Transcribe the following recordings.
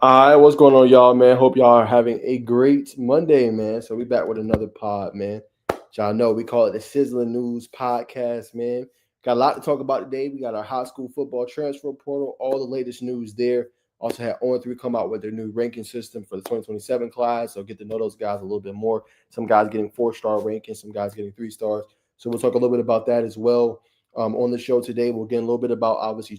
All right, what's going on, y'all, man? Hope y'all are having a great Monday, man. So we back with another pod, man. Y'all know we call it the Sizzling News Podcast, man. Got a lot to talk about today. We got our high school football transfer portal, all the latest news there. Also had On3 come out with their new ranking system for the 2027 class. So get to know those guys a little bit more. Some guys getting 4-star rankings, some guys getting 3 stars. So we'll talk a little bit about that as well. On the show today, we'll get a little bit about obviously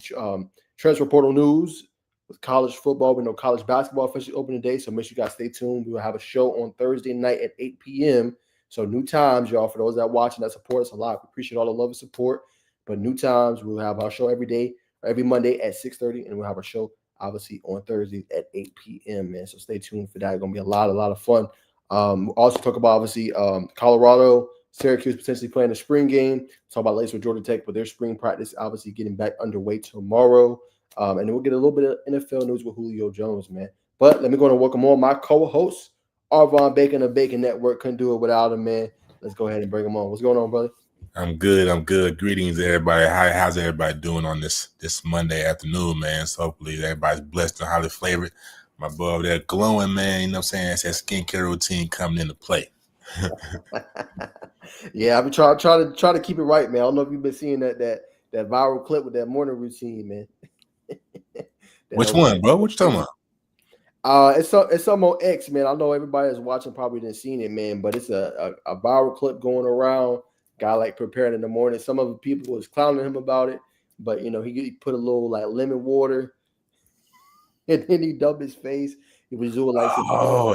transfer portal news with college football. We know college basketball officially open today, so make sure you guys stay tuned. We will have a show on Thursday night at 8 p.m. So new times, y'all, for those that watching that support us a lot. We appreciate all the love and support. But new times, we'll have our show every day, every Monday at 6:30, and we'll have our show obviously on Thursday at 8 p.m. Man, so stay tuned for that. It's gonna be a lot of fun. We'll also talk about obviously Colorado, Syracuse potentially playing a spring game. Talk about later with Georgia Tech, but their spring practice obviously getting back underway tomorrow. And then we'll get a little bit of NFL news with Julio Jones, man. But let me go and welcome on my co-host, Arvon Bacon of Bacon Network. Couldn't do it without him, man. Let's go ahead and bring him on. What's going on, brother? I'm good. Greetings, everybody. How's everybody doing on this Monday afternoon, man? So hopefully everybody's blessed and highly flavored. My boy over there glowing, man. You know what I'm saying? That's that skincare routine coming into play. Yeah, I've been trying to keep it right, man. I don't know if you've been seeing that viral clip with that morning routine, man. Which one, bro? What you talking about? It's some on X, man. I know everybody that's watching probably didn't seen it, man, but it's a viral clip going around. Guy like preparing in the morning. Some of the people was clowning him about it, but you know he put a little like lemon water, and then he dubbed his face. He was doing like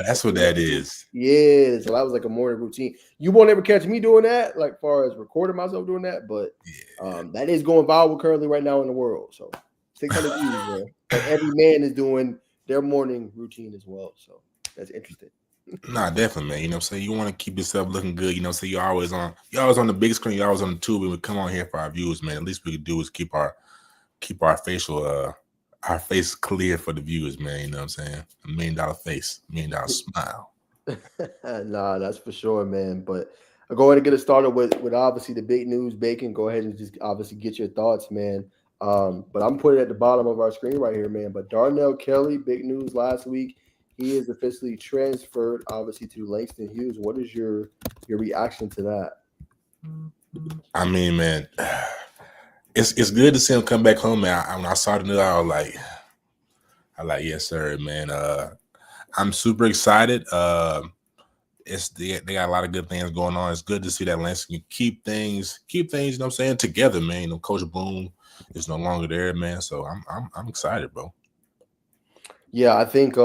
that's what that is. Yeah, so that was like a morning routine. You won't ever catch me doing that, like far as recording myself doing that, but that is going viral currently right now in the world. So 600 views, man. And every man is doing their morning routine as well. So that's interesting. Nah, definitely, man. You know what I'm saying? You want to keep yourself looking good. You know what I'm saying? You're always on the big screen. You're always on the tube. We come on here for our viewers, man. At least we could do is keep our facial our face clear for the viewers, man. You know what I'm saying? $1 million face, $1 million smile. Nah, that's for sure, man. But I'll go ahead and get it started with obviously the big news, Bacon. Go ahead and just obviously get your thoughts, man. But I'm putting it at the bottom of our screen right here, man. But Darnell Kelly, big news last week. He is officially transferred, obviously, to Langston Hughes. What is your reaction to that? I mean, man, it's good to see him come back home, man. When I saw the news, I was like, yes, sir, man. I'm super excited. They got a lot of good things going on. It's good to see that Langston can keep things, you know what I'm saying, together, man. You know, Coach Boone is no longer there, man. So I'm excited, bro. Yeah, I think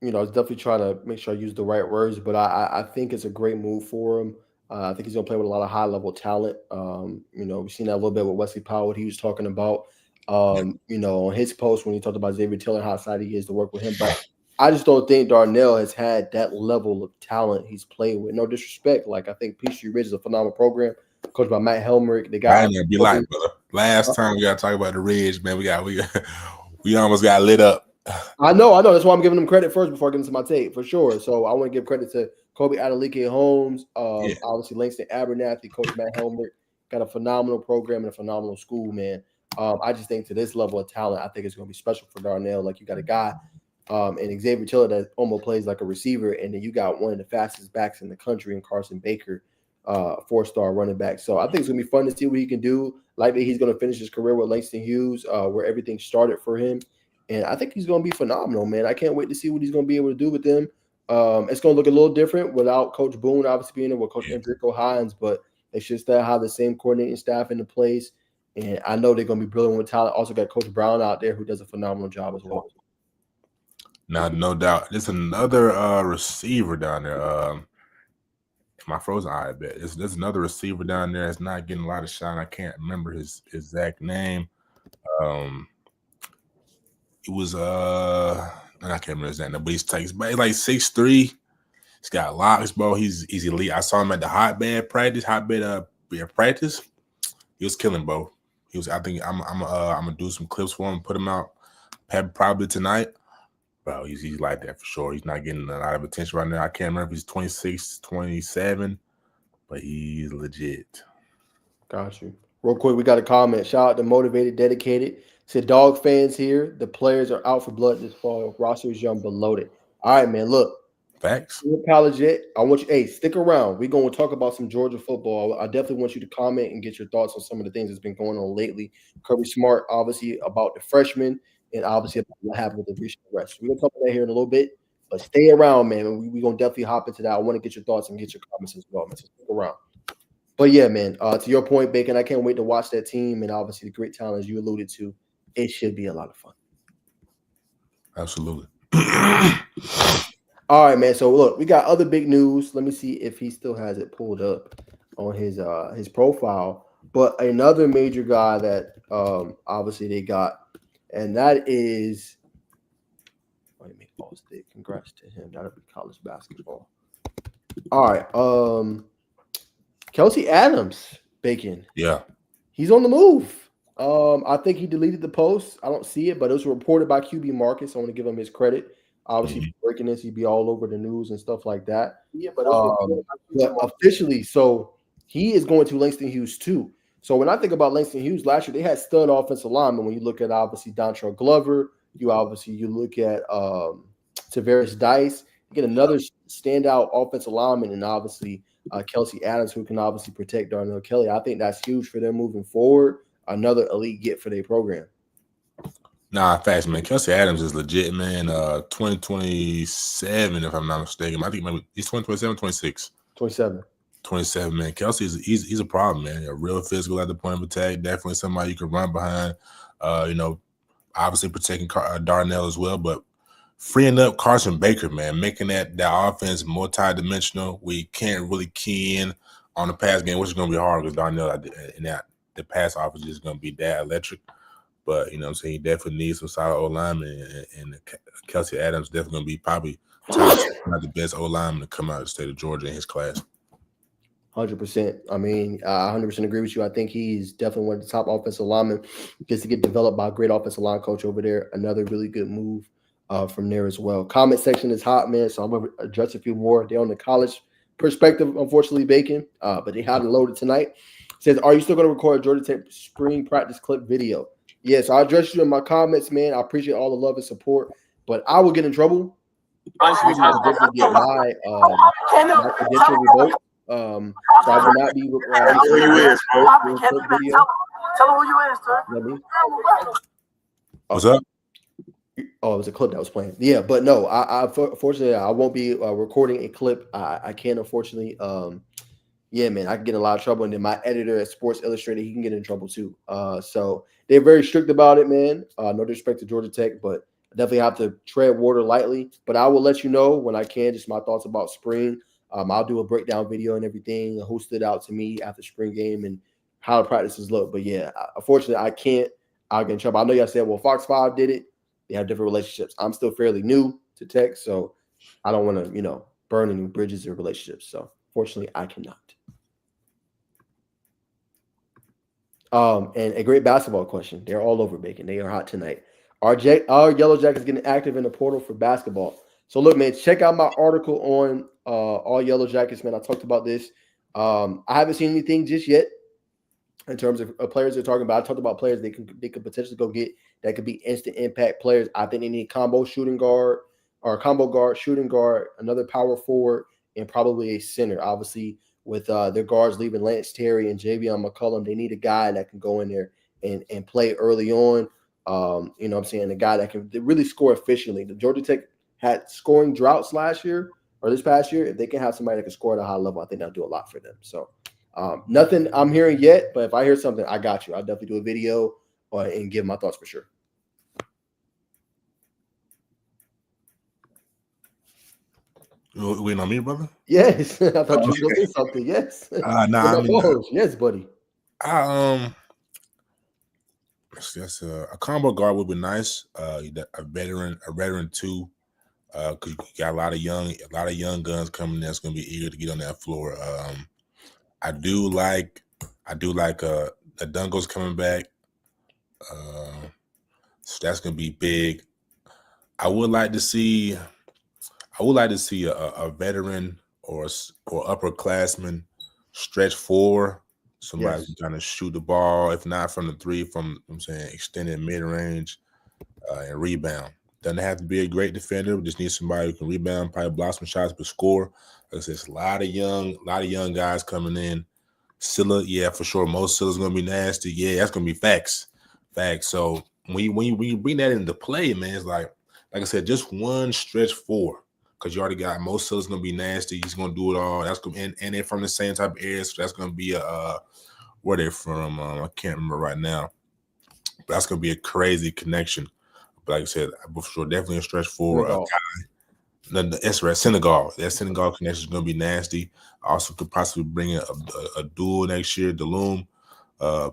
you know, I was definitely trying to make sure I use the right words, but I think it's a great move for him. I think he's gonna play with a lot of high level talent. You know, we've seen that a little bit with Wesley Powell, what he was talking about. You know, on his post when he talked about Xavier Tiller, how excited he is to work with him. But I just don't think Darnell has had that level of talent he's played with. No disrespect. Like I think Peachtree Ridge is a phenomenal program, coached by Matt Helmrich. They got be like, brother. Last time we gotta talk about the Ridge, man. We almost got lit up. I know. That's why I'm giving them credit first before I get into my take, for sure. So I want to give credit to Kobe Adeleke Holmes, obviously Langston Abernathy, Coach Matt Helmrich. Got a phenomenal program and a phenomenal school, man. I just think to this level of talent, I think it's going to be special for Darnell. Like you got a guy and Xavier Tiller that almost plays like a receiver, and then you got one of the fastest backs in the country in Carson Baker, 4-star running back. So I think it's going to be fun to see what he can do. Likely he's going to finish his career with Langston Hughes, where everything started for him. And I think he's going to be phenomenal, man. I can't wait to see what he's going to be able to do with them. It's going to look a little different without Coach Boone, obviously being there with Coach Enrico Hines, but they should still have the same coordinating staff into place. And I know they're going to be brilliant with talent. Also got Coach Brown out there who does a phenomenal job as well. Now, no doubt. There's another receiver down there. My frozen eye, I bet. There's another receiver down there that's not getting a lot of shine. I can't remember his exact name. It was I can't remember his name, but he's like 6'3". He's got locks, bro. He's elite. I saw him at the hotbed practice. He was killing, bro. I think I'm gonna do some clips for him, put him out probably tonight. Bro, he's like that for sure. He's not getting a lot of attention right now. I can't remember if he's 26, 27, but he's legit. Got you. Real quick, we got a comment. Shout out to Motivated Dedicated. Said dog fans here. The players are out for blood this fall. Roster is young but loaded. All right, man. Look, Facts. you're college yet? I want you. Hey, stick around. We're going to talk about some Georgia football. I definitely want you to comment and get your thoughts on some of the things that's been going on lately. Kirby Smart, obviously about the freshmen, and obviously about what happened with the recent arrest. We're gonna cover that here in a little bit, but stay around, man. We're gonna definitely hop into that. I want to get your thoughts and get your comments as well, man. So stick around. But yeah, man. To your point, Bacon, I can't wait to watch that team and obviously the great talent as you alluded to. It should be a lot of fun. Absolutely. All right, man. So look, we got other big news. Let me see if he still has it pulled up on his profile. But another major guy that obviously they got, and that is let me pause it. Congrats to him. That'll be college basketball. All right. Kelsey Adams, Bacon. Yeah. He's on the move. I think he deleted the post. I don't see it, but it was reported by QB Marcus. I want to give him his credit. Obviously, breaking this, he'd be all over the news and stuff like that. Yeah, but it was reported by But QB. officially, so he is going to Langston Hughes too. So when I think about Langston Hughes last year, they had stud offensive linemen. When you look at obviously Dontrell Glover, you look at Tavares Dice, you get another standout offensive lineman, and obviously Kelsey Adams, who can obviously protect Darnell Kelly. I think that's huge for them moving forward. Another elite get for their program. Nah, facts, man. Kelsey Adams is legit, man. 2027, if I'm not mistaken. I think maybe he's 2027, 26. 27. 27, man. Kelsey he's a problem, man. A real physical at the point of attack. Definitely somebody you can run behind. Obviously protecting Darnell as well, but freeing up Carson Baker, man, making that offense multi-dimensional. We can't really key in on the pass game, which is going to be hard because Darnell and that the pass offense is going to be that electric. But, you know what I'm saying, he definitely needs some solid O-linemen, and Kelsey Adams definitely going to be probably top, not the best O-lineman to come out of the state of Georgia in his class. 100%. I mean, I 100% agree with you. I think he's definitely one of the top offensive linemen. Gets to get developed by a great offensive line coach over there. Another really good move from there as well. Comment section is hot, man. So I'm going to address a few more. They're on the college perspective, unfortunately, Bacon, but they had it loaded tonight. Says, are you still going to record a Georgia Tech spring practice clip video? Yes, I addressed you in my comments, man. I appreciate all the love and support, but I will get in trouble. I will get my credential revoked. So I will not be. Who you is, bro? Tell him who you is, sir. Let me. What's up? Oh, it was a clip that was playing. Yeah, but no, I fortunately I won't be recording a clip. I can't, unfortunately. Yeah, man, I can get in a lot of trouble, and then my editor at Sports Illustrated, he can get in trouble too. So they're very strict about it, man. No disrespect to Georgia Tech, but I definitely have to tread water lightly. But I will let you know when I can, just my thoughts about spring. I'll do a breakdown video and everything, who stood out to me after spring game and how the practices look. But yeah, unfortunately, I can't. I'll get in trouble. I know y'all said, well, Fox 5 did it. They have different relationships. I'm still fairly new to tech, so I don't want to, burn any bridges or relationships. So fortunately, I cannot. And a great basketball question. They're all over, Bacon. They are hot tonight. Our Yellow Jackets getting active in the portal for basketball. So look, man, check out my article on all Yellow Jackets, man. I talked about this. I haven't seen anything just yet in terms of players they're talking about. I talked about players they could potentially go get that could be instant impact players. I think they need combo shooting guard, shooting guard, another power forward, and probably a center. Obviously, with their guards leaving Lance Terry and Javion McCullum, they need a guy that can go in there and play early on. You know what I'm saying? A guy that can really score efficiently. The Georgia Tech had scoring droughts last year or this past year. If they can have somebody that can score at a high level, I think that'll do a lot for them. So nothing I'm hearing yet, but if I hear something, I got you. I'll definitely do a video and give my thoughts for sure. You waiting on me, brother? Yes. I thought you were going to say something. Yes. Yes, buddy. That's a combo guard would be nice. A veteran too, because you got a lot of young guns coming that's going to be eager to get on that floor. I do like the Dungos coming back. So that's going to be big. I would like to see a veteran or upperclassman stretch 4 Somebody who's trying to shoot the ball, if not from the three, from extended mid range and rebound. Doesn't have to be a great defender. We just need somebody who can rebound, probably block some shots, but score. Like I said, it's a lot of young guys coming in. Scylla, yeah, for sure. Most Scylla's gonna be nasty. Yeah, that's gonna be facts. So when you bring that into play, man, it's like I said, just one stretch four. Because you already got most Scylla's gonna be nasty. He's gonna do it all. That's gonna and they're from the same type of area, so that's gonna be where they're from. I can't remember right now. But that's gonna be a crazy connection. But like I said, for sure, definitely a stretch four. That's right, Senegal. That Senegal connection is gonna be nasty. Also could possibly bring in a duel next year, Delum.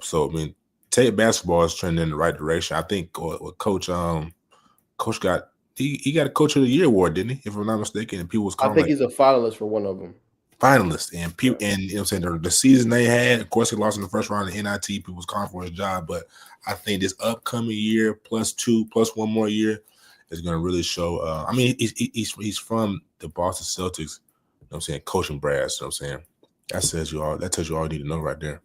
So I mean, Tate basketball is trending in the right direction. I think Coach got he got a Coach of the Year award, didn't he? If I'm not mistaken, and people was calling. I think he's a finalist for one of them. Finalist, and people, and you know what I'm saying, the season they had, of course, he lost in the first round of NIT. People was calling for his job, but I think this upcoming year, plus one more year, is going to really show. I mean, he's from the Boston Celtics. You know what I'm saying, coaching brass. You know what I'm saying, that tells you all you need to know right there.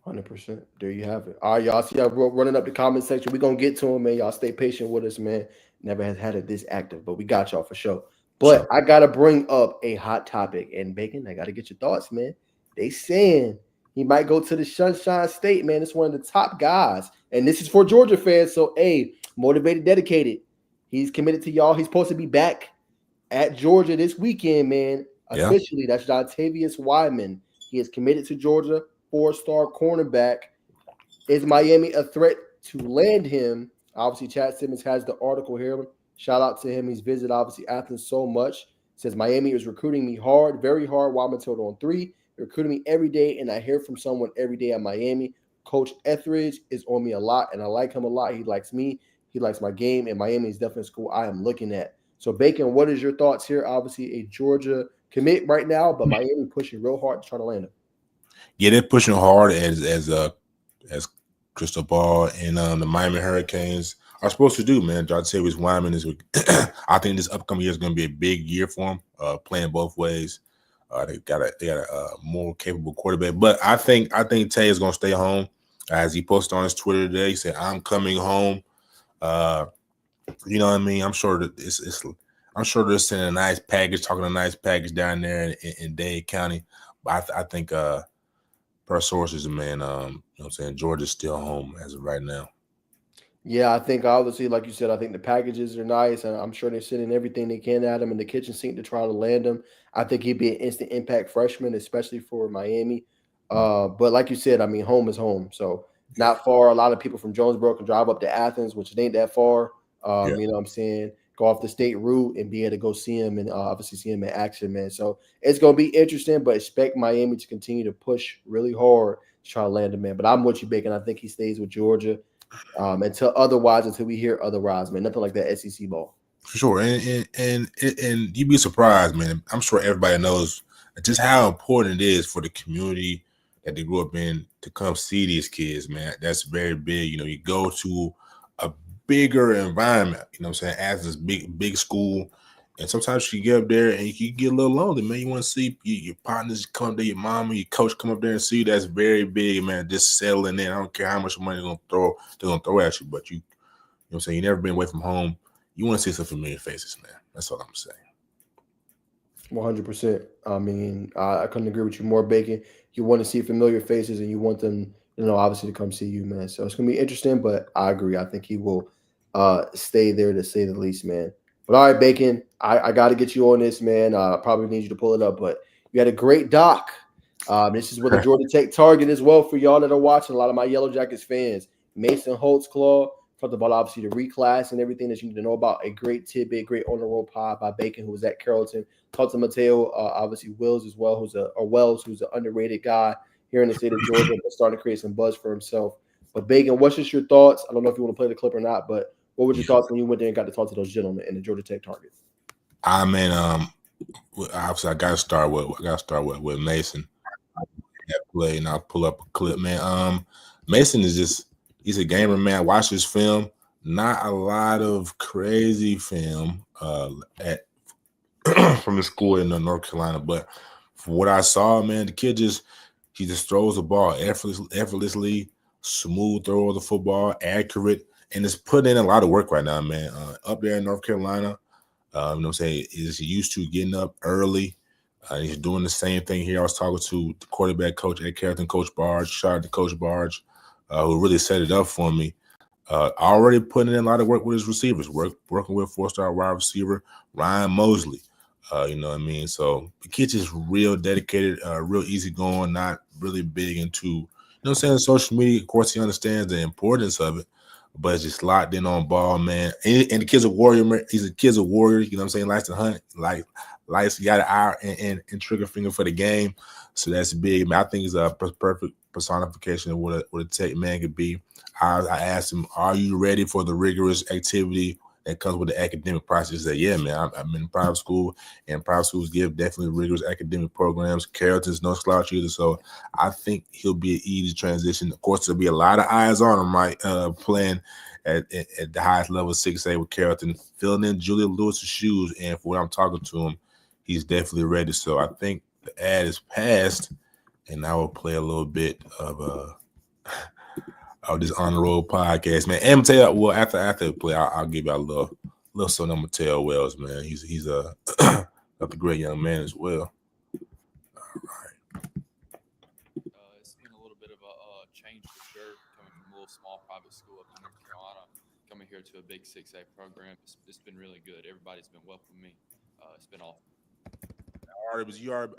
100%. There you have it. All right, y'all. See y'all running up the comment section. We're going to get to them, man. Y'all stay patient with us, man. Never has had it this active, but we got y'all for sure. But I got to bring up a hot topic. And, Bacon, I got to get your thoughts, man. They saying he might go to the Sunshine State, man. It's one of the top guys. And this is for Georgia fans. So, hey, motivated, dedicated. He's committed to y'all. He's supposed to be back at Georgia this weekend, man. Officially, that's Jontavius Wyman. He is committed to Georgia. 4-star cornerback. Is Miami a threat to land him? Obviously, Chad Simmons has the article here. Shout out to him. He's visited, obviously, Athens so much. Says, Miami is recruiting me hard, very hard. Wyman told on 3. They're recruiting me every day, and I hear from someone every day at Miami. Coach Etheridge is on me a lot, and I like him a lot. He likes me. He likes my game, and Miami is definitely a school I am looking at. So, Bacon, what is your thoughts here? Obviously, a Georgia commit right now, but Miami pushing real hard to try to land him. Yeah, they're pushing hard as Crystal Ball and the Miami Hurricanes are supposed to do, man. Jontavius Wyman is I think this upcoming year is going to be a big year for him, playing both ways. They got a more capable quarterback, but I think Tay is going to stay home. As he posted on his Twitter today, he said, "I'm coming home." You know what I mean? I'm sure that I'm sure they're sending a nice package, talking a nice package down there in Dade County. But I think per sources, man, you know what I'm saying, Georgia's still home as of right now. Yeah, I think obviously, like you said, I think the packages are nice, and I'm sure they're sending everything they can at him in the kitchen sink to try to land him. I think he'd be an instant impact freshman, especially for Miami. But like you said, I mean, home is home, so not far. A lot of people from Jonesboro can drive up to Athens, which ain't that far. You know what I'm saying? Go off the state route and be able to go see him and obviously see him in action, man. So it's going to be interesting, but expect Miami to continue to push really hard to try to land him, man. But I'm with you, Bacon. I think he stays with Georgia until we hear otherwise, man. Nothing like that SEC ball. For sure. And you'd be surprised, man. I'm sure everybody knows just how important it is for the community that they grew up in to come see these kids, man. That's very big. You know, you go to a bigger environment, you know what I'm saying, as this big school. And sometimes you get up there and you get a little lonely, man. You want to see your partners come up there, your mama, your coach come up there and see you. That's very big, man. Just settling in. I don't care how much money they're gonna throw at you, but you know what I'm saying, you never been away from home. You want to see some familiar faces, man. That's all I'm saying. 100%. I mean, I couldn't agree with you more, Bacon. You want to see familiar faces and you want them, you know, obviously to come see you, man. So it's going to be interesting, but I agree. I think he will stay there to say the least, man. But all right, Bacon, I got to get you on this, man. I probably need you to pull it up, but you had a great doc. This is with the Georgia Tech target as well for y'all that are watching. A lot of my Yellow Jackets fans. Mason Holtzclaw talked about obviously the reclass and everything that you need to know about. A great tidbit, great on the roll pod by Bacon, who was at Carrollton. Talked to Mateo, obviously Wells as well, who's an underrated guy here in the state of Georgia, but starting to create some buzz for himself. But Bacon, what's just your thoughts? I don't know if you want to play the clip or not, but what were your thoughts when you went there and got to talk to those gentlemen in the Georgia Tech target? I mean, obviously I gotta start with Mason. That play, and I'll pull up a clip, man. Mason he's a gamer, man. I watched his film. Not a lot of crazy film at from the school in North Carolina, but from what I saw, man, the kid just He just throws the ball effortlessly, smooth throw of the football, accurate, and it's putting in a lot of work right now, man. Up there in North Carolina, you know what I'm saying, is used to getting up early. He's doing the same thing here. I was talking to the quarterback coach at Carrollton, Coach Barge. Shout out to Coach Barge, who really set it up for me. Already putting in a lot of work with his receivers, working with 4-star wide receiver Ryan Mosley. You know what I mean? So the kid's just real dedicated, real easygoing, not really big into, you know what I'm saying, social media. Of course, he understands the importance of it, but it's just locked in on ball, man. And the kid's a warrior, man. He's a kid's a warrior, you know what I'm saying? Likes to hunt, likes got an eye and trigger finger for the game. So that's big, man. I think he's a perfect personification of what a tech man could be. I asked him, "Are you ready for the rigorous activity that comes with the academic process?" He said, "Yeah, man. I'm in private school, and private schools give definitely rigorous academic programs. Carrollton's no slouch either, so I think he'll be an easy transition. Of course, there'll be a lot of eyes on him, right? Playing at the highest level, 6A with Carrollton, filling in Julia Lewis's shoes. And for what I'm talking to him, he's definitely ready. So I think the ad is passed, and I will play a little bit of this on the road podcast, man. And tell well after the play, I'll give you a little something on Mateo Wells, man. He's a another great young man as well. All right. It's been a little bit of a change for sure, coming from a little small private school up in North Carolina, coming here to a big 6A program. It's been really good. Everybody's been welcoming me. It's been awesome.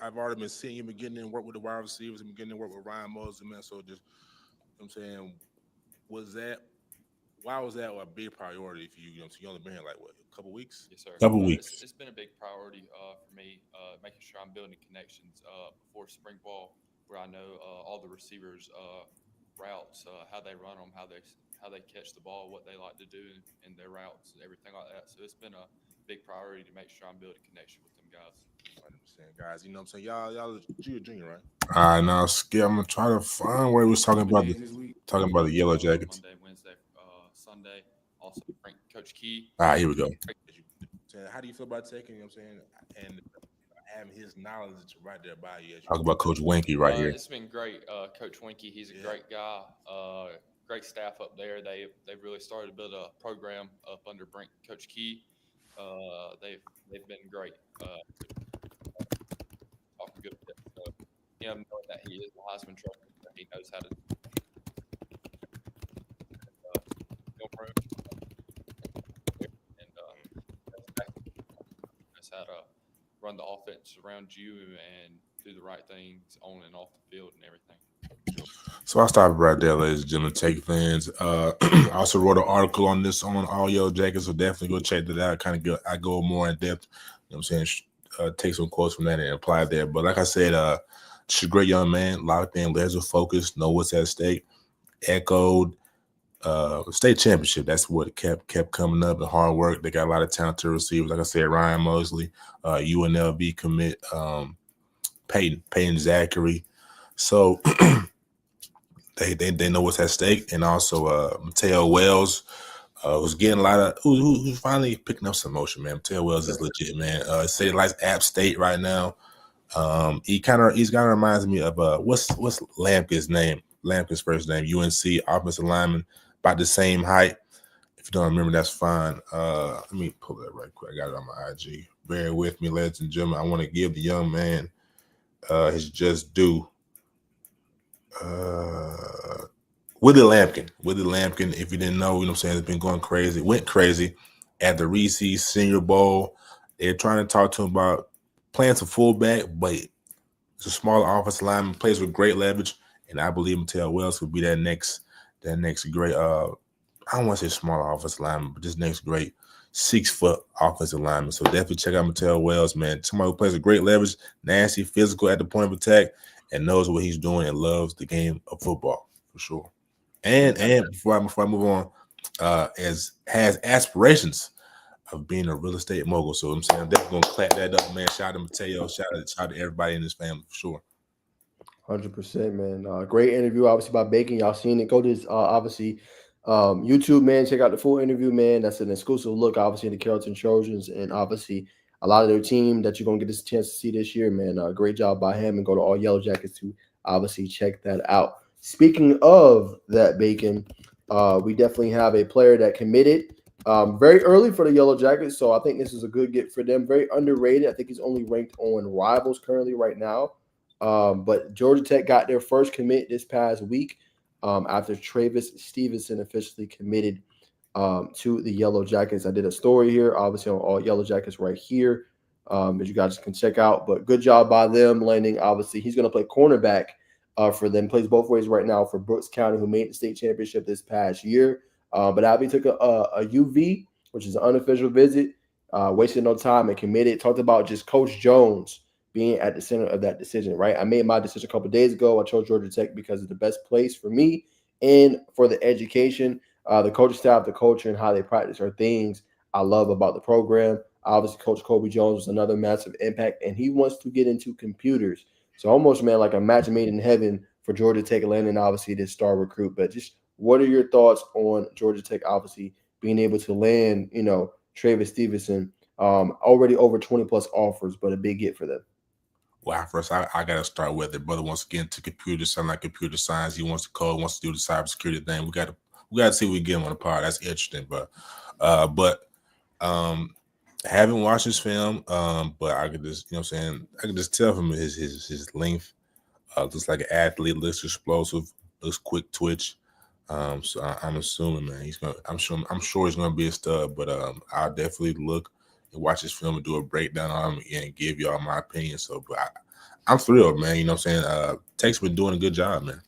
I've already been seeing you beginning to work with the wide receivers and beginning to work with Ryan Mosley, man. So just, you know what I'm saying, why was that a big priority for you? You know, so you only been here like what, a couple weeks? Yes, sir. Couple weeks. It's been a big priority for me, making sure I'm building connections before spring ball, where I know all the receivers' routes, how they run them, how they catch the ball, what they like to do in their routes, and everything like that. So it's been a big priority to make sure I'm building connection with them guys. 100%, guys. You know what I'm saying? Y'all junior, right? All right, now Skip, I'm gonna try to find where we was talking about the Yellow Jackets. Monday, Wednesday, Sunday. Also, Coach Key. All right, here we go. How do you feel about taking, you know what I'm saying, and having his knowledge right there by you? Talk about Coach Winky right here. It's been great. Coach Winky, he's a great guy. Great staff up there. They've really started to build a program up under Coach Key. They've been great. Talking good with him. So, him knowing that he is the Heisman Trophy, he knows how to knows how to run the offense around you and do the right things on and off the field and everything. So I'll stop right there, ladies and gentlemen, Take fans. I also wrote an article on this on All Yellow Jackets, so definitely go check that out. I go more in depth. You know what I'm saying? Take some quotes from that and apply there. But like I said, just a great young man, locked in, laser focused, know what's at stake. Echoed state championship. That's what kept coming up. The hard work. They got a lot of talented receivers. Like I said, Ryan Mosley, UNLV commit, Peyton Zachary. So they know what's at stake, and also Mateo Wells, who's getting a lot of who's finally picking up some motion, man. Mateo Wells is legit, man. Say like App State right now. He's kind of reminds me of what's Lampkin's name? Lampkin's first name, UNC offensive lineman, about the same height. If you don't remember, that's fine. Let me pull that right quick. I got it on my IG. Bear with me, ladies and gentlemen. I want to give the young man his just due. Willie Lampkin, if you didn't know, you know what I'm saying, it's been going crazy. Went crazy at the Reese's Senior Bowl. They're trying to talk to him about playing some fullback, but it's a smaller offensive lineman, plays with great leverage, and I believe Mateo Wells could be that next great. I don't want to say smaller offensive lineman, but this next great 6-foot offensive lineman. So definitely check out Mateo Wells, man. Somebody who plays with great leverage, nasty, physical at the point of attack, and knows what he's doing and loves the game of football for sure. And before I move on, has aspirations of being a real estate mogul. So I'm saying I'm definitely gonna clap that up, man. Shout out to Mateo, shout out to everybody in his family for sure. 100%, man. Great interview, obviously by Bacon. Y'all seen it. Go to his obviously YouTube, man. Check out the full interview, man. That's an exclusive look, obviously, in the Carrollton Trojans, and obviously a lot of their team that you're gonna get this chance to see this year, man. Great job by him, and go to All Yellow Jackets to obviously check that out. Speaking of that, Bacon, we definitely have a player that committed very early for the Yellow Jackets, so I think this is a good get for them. Very underrated. I think he's only ranked on Rivals currently right now. But Georgia Tech got their first commit this past week after Travis Stevenson officially committed to the Yellow Jackets. I did a story here, obviously on all Yellow Jackets right here, that you guys can check out. But good job by them landing. Obviously, he's going to play cornerback for them. Plays both ways right now for Brooks County, who made the state championship this past year. But Abby took a UV, which is an unofficial visit, wasted no time and committed. Talked about just Coach Jones being at the center of that decision, right? I made my decision a couple of days ago. I chose Georgia Tech because it's the best place for me and for the education. The coaching staff, the culture, and how they practice are things I love about the program. Obviously, Coach Kobe Jones was another massive impact, and he wants to get into computers. So almost, man, like a match made in heaven for Georgia Tech landing, obviously, this star recruit. But just what are your thoughts on Georgia Tech, obviously, being able to land, Travis Stevenson, already over 20-plus offers, but a big get for them? Well, first, I got to start with it. Brother wants to get into computers, sound like computer science. He wants to code, wants to do the cybersecurity thing. We got to see what we get him on the pod. That's interesting, but haven't watched his film, but I could just, I could just tell from his length, looks like an athlete, looks explosive, looks quick twitch. So I'm assuming, man, I'm sure he's gonna be a stud, but I'll definitely look and watch his film and do a breakdown on him and give y'all my opinion. So, but I'm thrilled, man. You know what I'm saying? Tech's been doing a good job, man.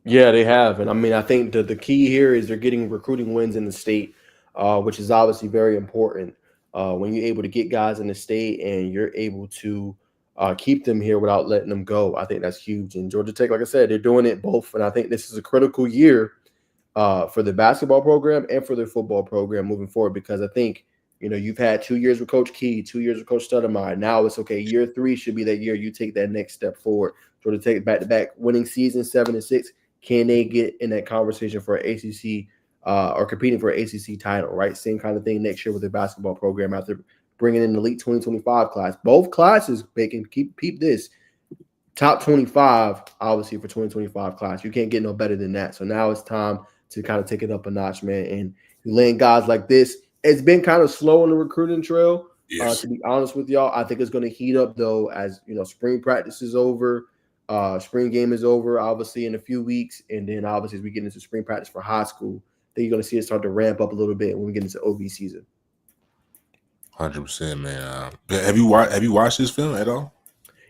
Yeah, they have. And I mean, I think the key here is they're getting recruiting wins in the state, which is obviously very important. When you're able to get guys in the state and you're able to keep them here without letting them go, I think that's huge. And Georgia Tech, like I said, they're doing it both. And I think this is a critical year for the basketball program and for their football program moving forward, because I think, you've had 2 years with Coach Key, 2 years with Coach Stoudemire. Now it's okay. Year 3 should be that year you take that next step forward. Georgia Tech back-to-back winning season 7-6. Can they get in that conversation for ACC or competing for an ACC title, right? Same kind of thing next year with their basketball program after bringing in the late 2025 class. Both classes, Bacon, keep this, top 25, obviously, for 2025 class. You can't get no better than that. So now it's time to kind of take it up a notch, man. And you land guys like this. It's been kind of slow on the recruiting trail, Yes. to be honest with y'all. I think it's going to heat up, though, as, spring practice is over. Spring game is over, obviously, in a few weeks. And then, obviously, as we get into spring practice for high school, then you're going to see it start to ramp up a little bit when we get into OV season. 100%, man. Have you watched this film at all?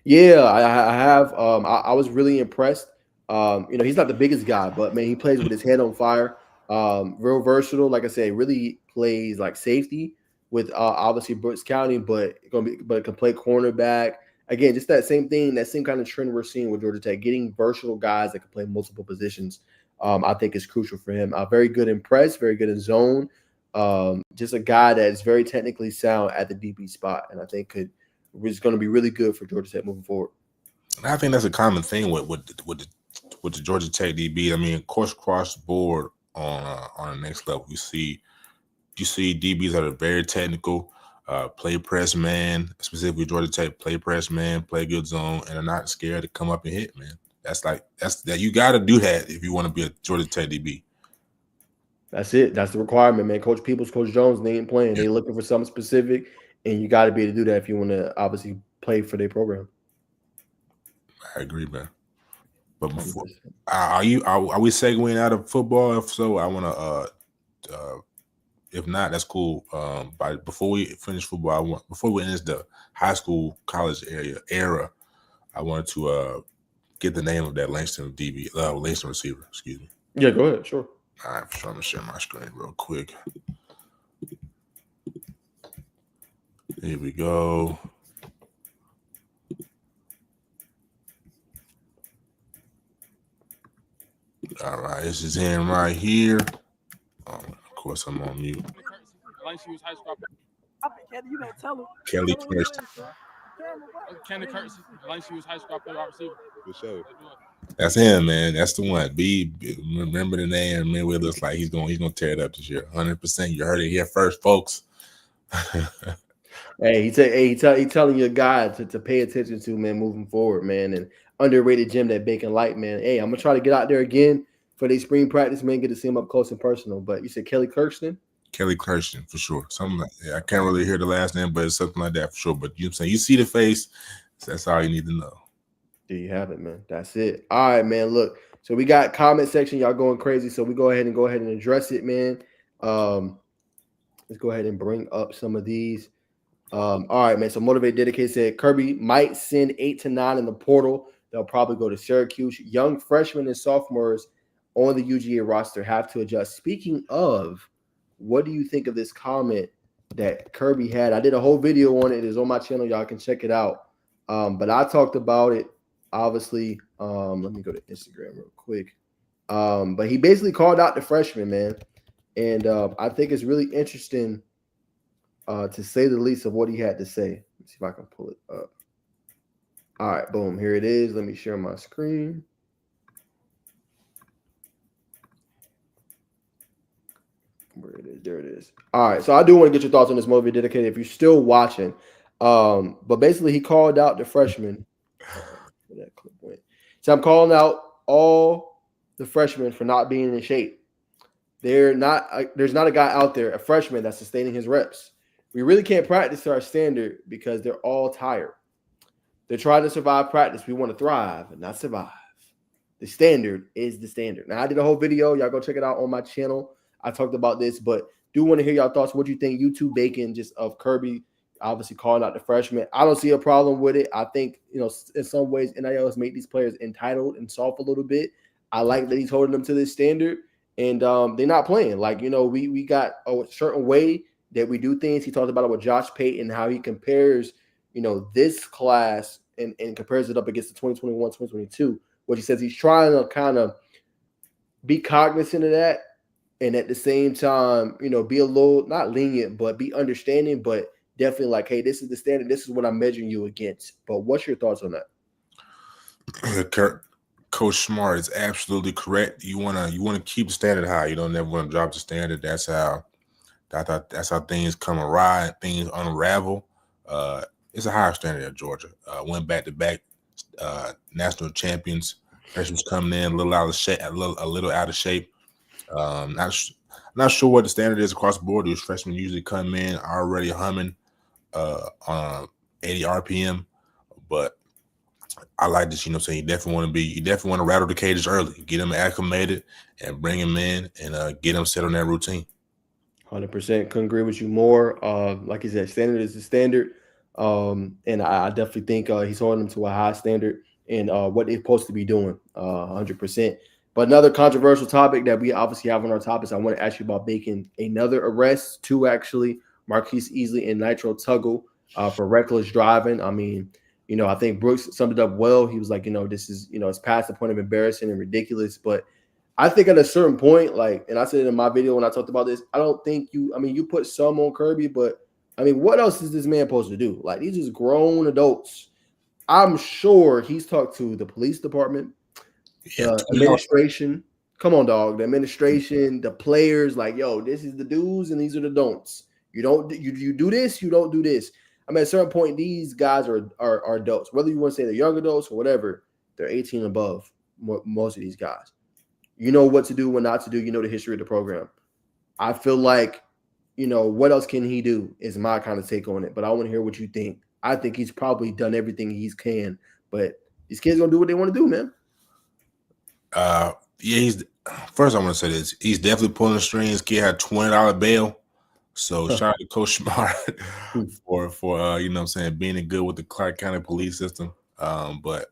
Yeah, I have. I was really impressed. He's not the biggest guy, but, man, he plays with his head on fire. Real versatile. Like I said, really plays like safety with obviously Brooks County, but can play cornerback. Again, just that same thing, that same kind of trend we're seeing with Georgia Tech, getting versatile guys that can play multiple positions. I think is crucial for him. Very good in press, very good in zone. Just a guy that is very technically sound at the DB spot, and I think is going to be really good for Georgia Tech moving forward. I think that's a common thing with the Georgia Tech DB. I mean, of course, across the board on the next level, you see DBs that are very technical, play press man, specifically Georgia Tech, play press man, play good zone, and are not scared to come up and hit, man. That's you got to do that if you want to be a Georgia Tech DB. That's it. That's the requirement, man. Coach Peoples, Coach Jones, they ain't playing. They looking for something specific, and you got to be able to do that if you want to obviously play for their program. I agree, man. But before, are we segueing out of football? If so, I want to. If not, that's cool. But before we finish football, before we end the high school college era, I wanted to get the name of that Langston receiver. Excuse me. Yeah, go ahead. Sure. All right, I'm gonna share my screen real quick. Here we go. All right, this is him right here. Of course, I'm on mute. You better tell him. Kelly Curtis. Kenny Curtis, she was high school player wide receiver. For sure. That's him, man. That's the one. Remember the name. Remember what it looks like. He's gonna tear it up this year. 100%. You heard it here first, folks. Hey, he telling your guy to pay attention to, man, moving forward, man. And underrated gem that Bacon like, man. Hey, I'm gonna try to get out there again for their spring practice, man. Get to see him up close and personal. But you said Kelly Kirkston? Kelly Kirsten for sure. Something like I can't really hear the last name, but it's something like that for sure. But you know what I'm saying, you see the face, that's all you need to know. There you have it, man. That's it. All right, man. Look, so we got comment section, y'all going crazy. So we go ahead and address it, man. Let's go ahead and bring up some of these. All right, man. So Motivate Dedicated said Kirby might send 8 to 9 in the portal. They'll probably go to Syracuse. Young freshmen and sophomores on the UGA roster have to adjust. Speaking of, what do you think of this comment that Kirby had? I did a whole video on it. It is on my channel. Y'all can check it out. But I talked about it, obviously. Let me go to Instagram real quick. But he basically called out the freshmen, man. And I think it's really interesting, to say the least, of what he had to say. Let's see if I can pull it up. All right, boom. Here it is. Let me share my screen. Where it is. There it is. All right. So I do want to get your thoughts on this movie, Dedicated, if you're still watching. But basically, he called out the freshmen. Where that clip went. So I'm calling out all the freshmen for not being in shape. There's not a guy out there, a freshman, that's sustaining his reps. We really can't practice to our standard because they're all tired. They're trying to survive practice. We want to thrive and not survive. The standard is the standard. Now, I did a whole video. Y'all go check it out on my channel. I talked about this, but do want to hear y'all thoughts. What do you think, YouTube Bacon, just of Kirby obviously calling out the freshmen? I don't see a problem with it. I think, in some ways, NIL has made these players entitled and soft a little bit. I like that he's holding them to this standard, and they're not playing. Like, we got a certain way that we do things. He talked about it with Josh Payton, how he compares, this class and compares it up against the 2021, 2022, which he says he's trying to kind of be cognizant of that. And at the same time, be a little, not lenient, but be understanding, but definitely like, hey, this is the standard. This is what I'm measuring you against. But what's your thoughts on that? Coach Smart is absolutely correct. You wanna keep the standard high. You don't never want to drop the standard. That's how things come awry, things unravel. It's a higher standard at Georgia. Went back-to-back national champions. Freshmen coming in a little out of shape, a little out of shape. Not sure what the standard is across the board. Those freshmen usually come in already humming on 80 RPM, but I like this. You definitely want to rattle the cages early, get them acclimated, and bring them in and get them set on that routine. 100%. Couldn't agree with you more. Like you said, standard is the standard. And I definitely think he's holding them to a high standard and what they're supposed to be doing, 100%. But another controversial topic that we obviously have on our topics, I want to ask you about Bacon. Another arrest, 2 actually, Marquise Easley and Nitro Tuggle for reckless driving. I mean, I think Brooks summed it up well. He was like, this is, it's past the point of embarrassing and ridiculous. But I think at a certain point, like, and I said it in my video when I talked about this, I don't think you put some on Kirby, but I mean, what else is this man supposed to do? Like, these are grown adults. I'm sure he's talked to the police department, administration. Come on, dog. The administration, the players, like, yo, this is the do's and these are the don'ts. You do this, you don't do this. I mean, at a certain point, these guys are adults. Whether you want to say they're young adults or whatever, they're 18 and above, most of these guys. You know what to do, what not to do. You know the history of the program. I feel like, what else can he do is my kind of take on it. But I want to hear what you think. I think he's probably done everything he can. But these kids going to do what they want to do, man. First I want to say this. He's definitely pulling the strings. Kid had $20 bail. So shout out to Coach Smart for being good with the Clark County police system. But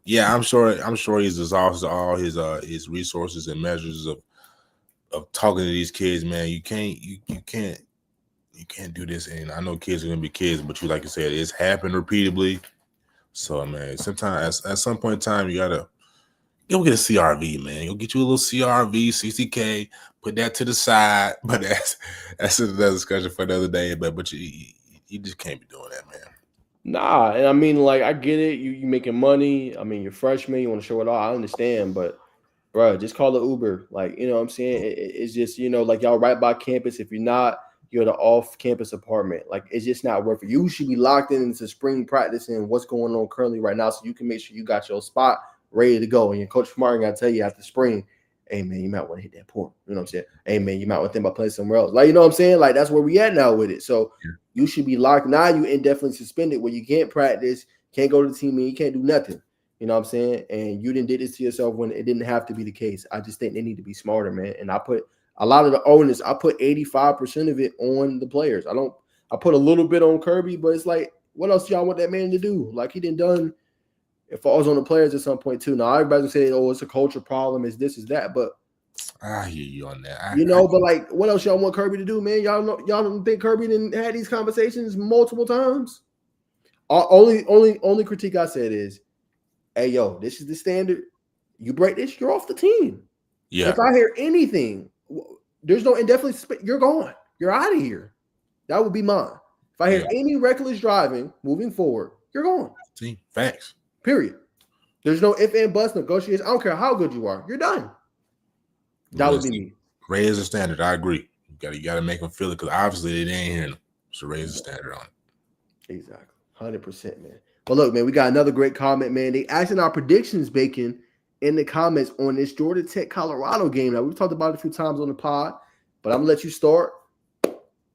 yeah, I'm sure he's exhausted all his resources and measures of talking to these kids, man. You can't do this. And I know kids are gonna be kids, but like you said, it's happened repeatedly. So man, sometimes at some point in time, you gotta go get a CRV, man. You'll get you a little CRV, 60K, put that to the side. But that's another discussion for another day. But you just can't be doing that, man. Nah, and I mean, like, I get it. You making money. I mean, you're freshman. You want to show it all. I understand, but bro, just call it Uber. Like, what I'm saying? It's just, like, y'all right by campus. If you're not, you're the off-campus apartment. Like, it's just not worth it. You should be locked into spring practice and what's going on currently right now, so you can make sure you got your spot ready to go. And your coach Martin got to tell you after spring, hey man, you might want to hit that portal. You know what I'm saying? Hey man, you might want to think about playing somewhere else. Like, you know what I'm saying? Like, that's where we at now with it. So you should be locked. Now you indefinitely suspended where you can't practice, can't go to the team, and you can't do nothing. You know what I'm saying? And you didn't did this to yourself when it didn't have to be the case. I just think they need to be smarter, man. And I put a lot of the onus, I put 85% of it on the players. I put a little bit on Kirby, but it's like, what else y'all want that man to do? Like, he done it falls on the players at some point too. Now everybody's gonna say, oh, it's a culture problem, it's this, is that, but I hear you on that. but like, what else y'all want Kirby to do, man? Y'all don't think Kirby didn't had these conversations multiple times? Only critique I said is, hey, yo, this is the standard. You break this, you're off the team. Yeah. If I hear anything, there's no indefinitely, you're gone. You're out of here. That would be mine. If I hear any reckless driving moving forward, you're gone. Team. Facts. Period. There's no if and buts negotiations. I don't care how good you are. You're done. That would be me. Raise the standard. I agree. You got to make them feel it, because obviously they ain't hearing them. So raise the standard on it. Exactly. 100%, man. But look, man, we got another great comment, man. They asking our predictions, Bacon, in the comments on this Georgia Tech Colorado game. Now, we've talked about it a few times on the pod, but I'm going to let you start.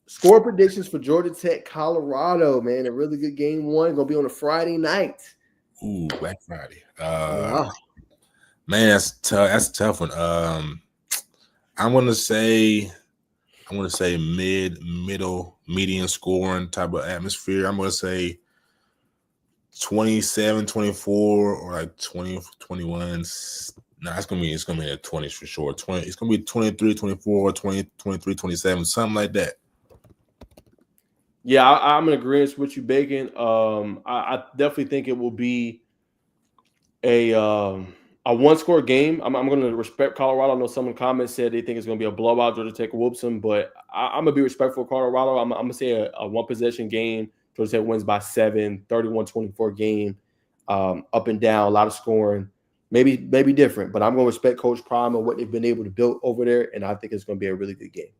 Score predictions for Georgia Tech Colorado, man. A really good game one. Going to be on a Friday night. Ooh, Black Friday. Man, that's a tough one. I'm gonna say medium scoring type of atmosphere. I'm gonna say 27-24 or like 20-21. No, it's gonna be in the 20s for sure. It's gonna be 23-24, 23-27, something like that. Yeah, I'm in agreement with you, Bacon. I definitely think it will be a one-score game. I'm going to respect Colorado. I know some in the comments said they think it's going to be a blowout. Georgia Tech whoops them, but I'm going to be respectful of Colorado. I'm going to say a one-possession game. Georgia Tech wins by 7, 31-24 game, up and down, a lot of scoring. Maybe different, but I'm going to respect Coach Prime and what they've been able to build over there, and I think it's going to be a really good game.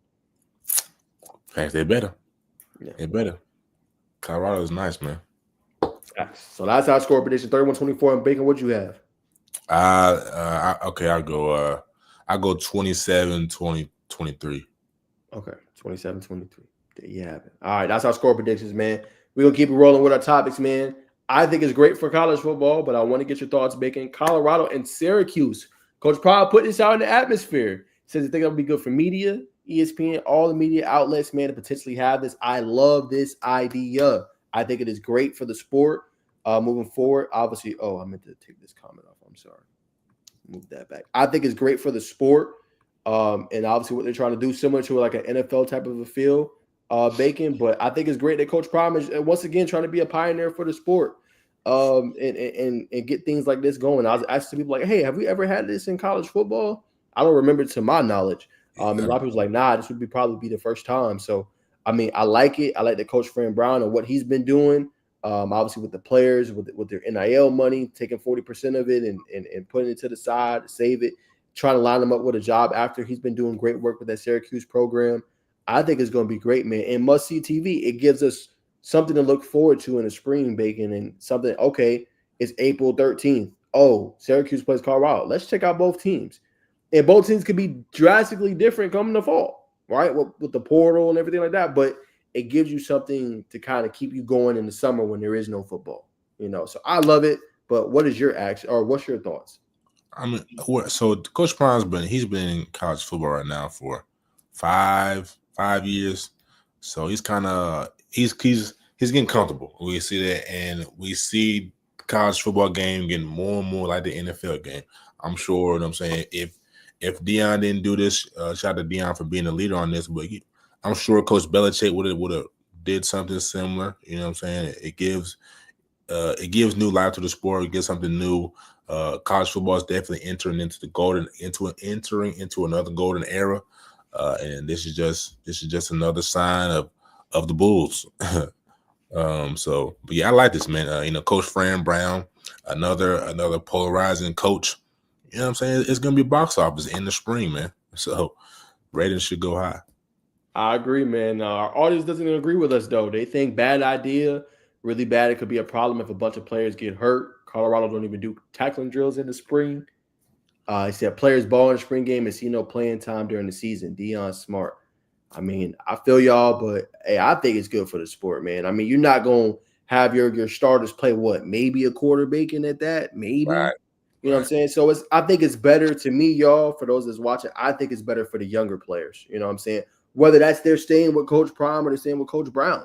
Thanks, they better. Yeah. They better. Colorado is nice, man. So that's our score prediction, 31-24. And Bacon, what you have? Okay, I'll go 27-23. Okay, 27-23. There you have it. All right, that's our score predictions, man. We're going to keep it rolling with our topics, man. I think it's great for college football, but I want to get your thoughts, Bacon. Colorado and Syracuse. Coach Pryor put this out in the atmosphere. Says he think it'll be good for media, ESPN, all the media outlets, man, to potentially have this. I love this idea. I think it is great for the sport moving forward. Obviously, I meant to take this comment off. I'm sorry. Move that back. I think it's great for the sport. And obviously what they're trying to do, similar to like an NFL type of a feel, Bacon. But I think it's great that Coach Prime is once again trying to be a pioneer for the sport and get things like this going. I was asking people like, hey, have we ever had this in college football? I don't remember to my knowledge. And a lot of people's like, nah, this would probably be the first time. So, I mean, I like it. I like the Coach Fran Brown and what he's been doing. Obviously with the players, with their NIL money, taking 40% of it and putting it to the side, save it, trying to line him up with a job after he's been doing great work with that Syracuse program. I think it's going to be great, man. And must-see TV, it gives us something to look forward to in the spring, Bacon, and something, okay, it's April 13th. Oh, Syracuse plays Colorado. Let's check out both teams. And both teams could be drastically different coming the fall, right? With the portal and everything like that. But it gives you something to kind of keep you going in the summer when there is no football, So I love it. But what is your action or what's your thoughts? I mean, so Coach Prime's been in college football right now for five years. So he's kind of he's getting comfortable. We see that, and we see college football game getting more and more like the NFL game. I'm sure. You know what I'm saying, if Deion didn't do this, shout out to Deion for being a leader on this, but I'm sure Coach Belichick would have did something similar. You know what I'm saying? It gives new life to the sport. It gives something new. College football is definitely entering into another golden era, and this is just another sign of the Bulls. But yeah, I like this, man. Coach Fran Brown, another polarizing coach. You know what I'm saying? It's gonna be box office in the spring, man. So ratings should go high. I agree, man. Our audience doesn't agree with us though. They think bad idea, really bad. It could be a problem if a bunch of players get hurt. Colorado don't even do tackling drills in the spring. He said players ball in the spring game and see no playing time during the season. Deion Smart. I mean, I feel y'all, but hey, I think it's good for the sport, man. I mean, you're not gonna have your starters play what, maybe a quarter bacon at that, maybe. Right. You know what I'm saying? So I think it's better to me, y'all, for those that's watching, I think it's better for the younger players. You know what I'm saying? Whether that's they're staying with Coach Prime or they're staying with Coach Brown.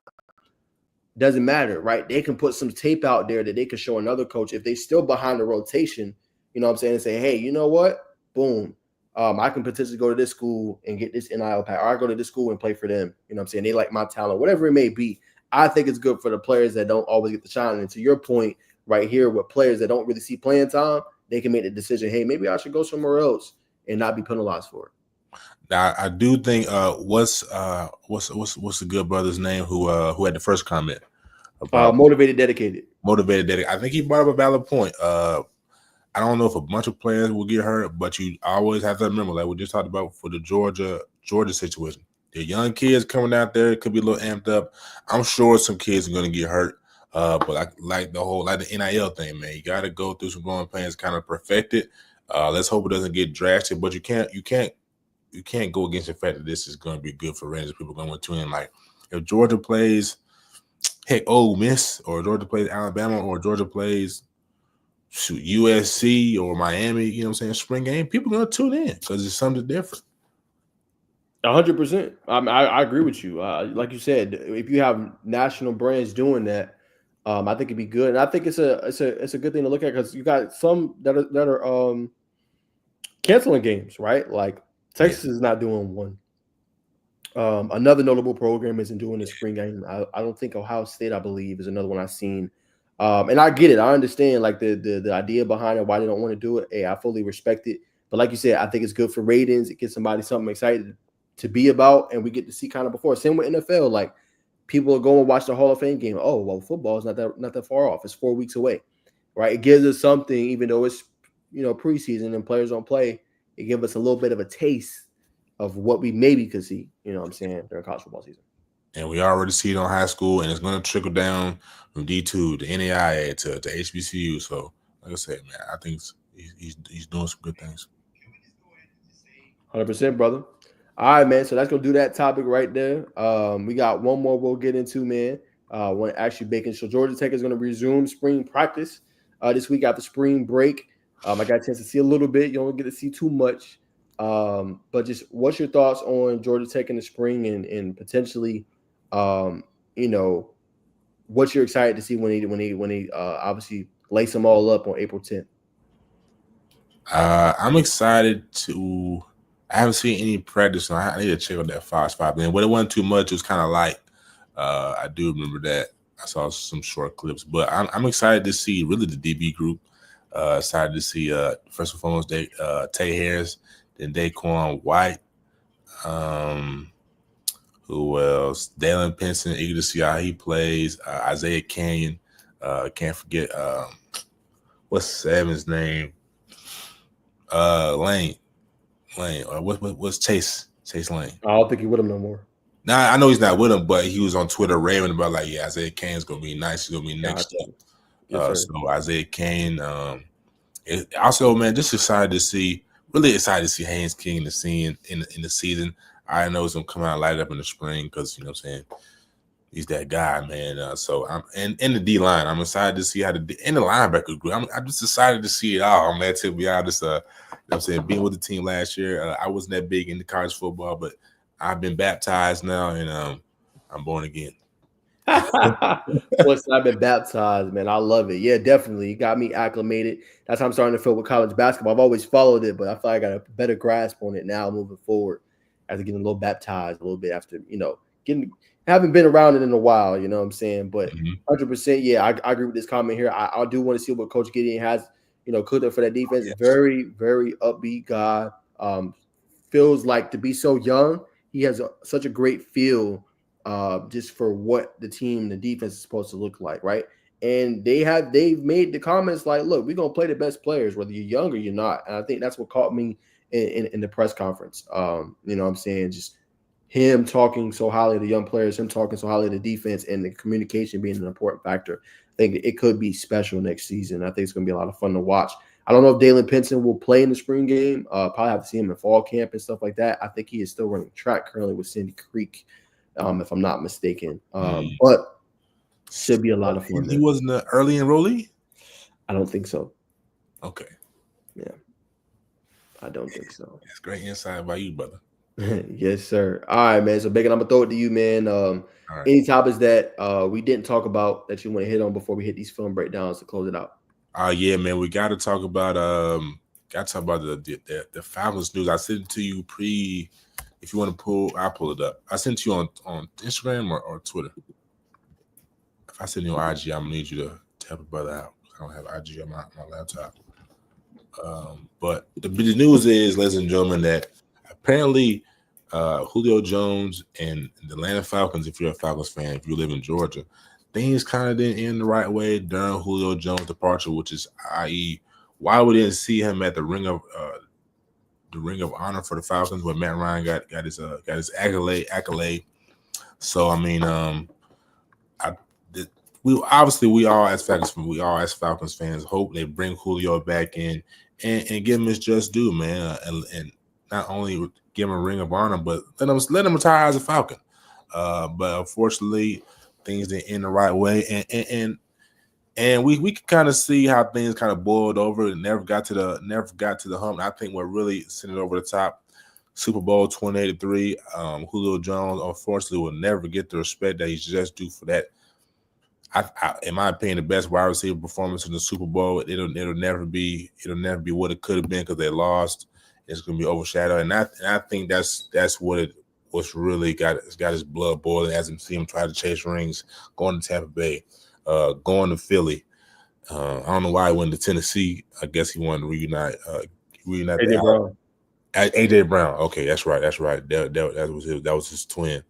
Doesn't matter, right? They can put some tape out there that they can show another coach if they still behind the rotation, you know what I'm saying, and say, hey, you know what? Boom. I can potentially go to this school and get this NIL pack, or I go to this school and play for them. You know what I'm saying? They like my talent, whatever it may be. I think it's good for the players that don't always get the shine. And to your point right here, with players that don't really see playing time, they can make the decision, hey, maybe I should go somewhere else and not be penalized for it. Now I do think what's the good brother's name who had the first comment about Motivated, dedicated. I think he brought up a valid point. I don't know if a bunch of players will get hurt, but you always have to remember, like we just talked about for the Georgia situation. The young kids coming out there could be a little amped up. I'm sure some kids are going to get hurt. But like the NIL thing, man, you got to go through some growing pains, kind of perfect it. Let's hope it doesn't get drastic, but you can't go against the fact that this is going to be good for Rangers. People are going to tune in. Like if Georgia plays, heck, Ole Miss, or Georgia plays Alabama, or Georgia plays USC or Miami, you know what I'm saying, spring game, people are going to tune in because it's something different. 100%. I agree with you. Like you said, if you have national brands doing that, I think it'd be good, and I think it's a good thing to look at because you got some that are canceling games, right? Like Texas is not doing one. Another notable program isn't doing the spring game. I don't think Ohio State, I believe, is another one I've seen. And I get it. I understand like the idea behind it, why they don't want to do it. Hey, I fully respect it. But like you said, I think it's good for ratings. It gives somebody something excited to be about, and we get to see kind of before. Same with NFL. Like people are going to watch the Hall of Fame game. Oh, well, football is not that far off. It's 4 weeks away, right? It gives us something, even though it's preseason and players don't play. It gives us a little bit of a taste of what we maybe could see. You know what I'm saying, during college football season. And we already see it on high school, and it's going to trickle down from D2 to NAIA to HBCU. So, like I said, man, I think he's doing some good things. 100%, brother. All right, man. So that's gonna do that topic right there. We got one more we'll get into, man. When actually Bacon. So Georgia Tech is gonna resume spring practice this week after spring break. I got a chance to see a little bit. You don't get to see too much. But just what's your thoughts on Georgia Tech in the spring and potentially, what you're excited to see when they obviously lace them all up on April 10th? I'm excited to. I haven't seen any practice, so I need to check out that Fox 5. Man, but it wasn't too much. It was kind of light. I do remember that. I saw some short clips, but I'm excited to see really the DB group. Excited to see first and foremost Tay Harris, then Daquan White. Who else? Dalen Pinson, eager to see how he plays. Isaiah Canyon. Can't forget what's Seven's name? Lane. What's Chase Lane? I don't think he's with him no more. Nah, I know he's not with him, but he was on Twitter raving about like, yeah, Isaiah Canyon's gonna be nice. He's gonna be next up. Yes, so Isaiah Canyon. Also, man, just excited to see. Really excited to see Haynes King in the scene in the season. I know he's gonna come out and light up in the spring because you know what I'm saying. He's that guy, man. So I'm in the D line. I'm excited to see how in the linebacker group. I'm just excited to see it all, man. To be honest, you know what I'm saying, being with the team last year, I wasn't that big into college football, but I've been baptized now, and I'm born again. Once I've been baptized, man, I love it. Yeah, definitely. It got me acclimated. That's how I'm starting to feel with college basketball. I've always followed it, but I feel like I got a better grasp on it now moving forward after getting a little baptized a little bit after, haven't been around it in a while, you know what I'm saying? But 100%, yeah, I agree with this comment here. I do want to see what Coach Gideon has, cooked up for that defense. Yes. Very, very upbeat guy. Feels like to be so young, he has such a great feel just for what the team, the defense is supposed to look like, right? And they've made the comments like, look, we're gonna play the best players, whether you're young or you're not. And I think that's what caught me in the press conference. You know what I'm saying? Just him talking so highly of the young players, him talking so highly of the defense, and the communication being an important factor, I think it could be special next season. I think it's going to be a lot of fun to watch. I don't know if Dalen Pinson will play in the spring game. Probably have to see him in fall camp and stuff like that. I think he is still running track currently with Sandy Creek, if I'm not mistaken. But should be a lot of fun. He wasn't an early enrollee? I don't think so. Okay. Yeah. I don't think so. That's great insight by you, brother. Yes, sir. All right, man. So, Bacon, I'm going to throw it to you, man. Right. Any topics that we didn't talk about that you want to hit on before we hit these film breakdowns to close it out? Yeah, man. We got to talk about the Falcons news. I sent it to you if you want to pull, I'll pull it up. I sent it to you on Instagram or Twitter. If I send you on IG, I'm gonna need you to help a brother out. I don't have IG on my laptop. But the news is, ladies and gentlemen, that apparently Julio Jones and the Atlanta Falcons, if you're a Falcons fan, if you live in Georgia, things kind of didn't end the right way during Julio Jones' departure, which is, i.e., why we didn't see him at the Ring of Honor for the Falcons when Matt Ryan got his accolade. So I mean, we all as Falcons fans hope they bring Julio back in and give him his just due, man, and not only give him a Ring of Honor, but let him retire as a Falcon. But unfortunately, things didn't end the right way, and we could kind of see how things kind of boiled over and never got to the hump. And I think what really sent it over the top, Super Bowl 28-3. Julio Jones unfortunately will never get the respect that he's just due for that. In my opinion, the best wide receiver performance in the Super Bowl. It'll never be what it could have been because they lost. It's going to be overshadowed, and I think that's what's really got his blood boiling as him see him try to chase rings, going to Tampa Bay, going to Philly. I don't know why he went to Tennessee. I guess he wanted to reunite. AJ Brown. AJ Brown. Okay, that's right. That was his twin.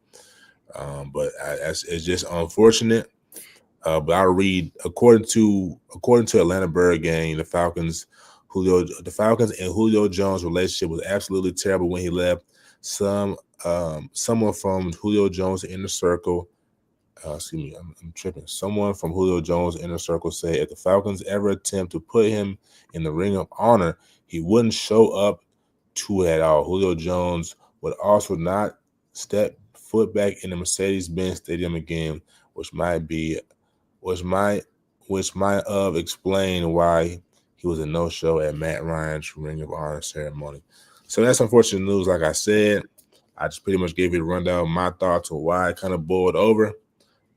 But it's just unfortunate. But I'll read according to Atlanta Bird Gang, the Falcons and Julio Jones' relationship was absolutely terrible when he left. Someone from Julio Jones' inner circle. Excuse me, I'm tripping. Someone from Julio Jones' inner circle said if the Falcons ever attempt to put him in the Ring of Honor, he wouldn't show up to it at all. Julio Jones would also not step foot back in the Mercedes-Benz Stadium again, which might have explained why he was a no-show at Matt Ryan's Ring of Honor ceremony. So that's unfortunate news. Like I said, I just pretty much gave you a rundown of my thoughts on why it kind of boiled over.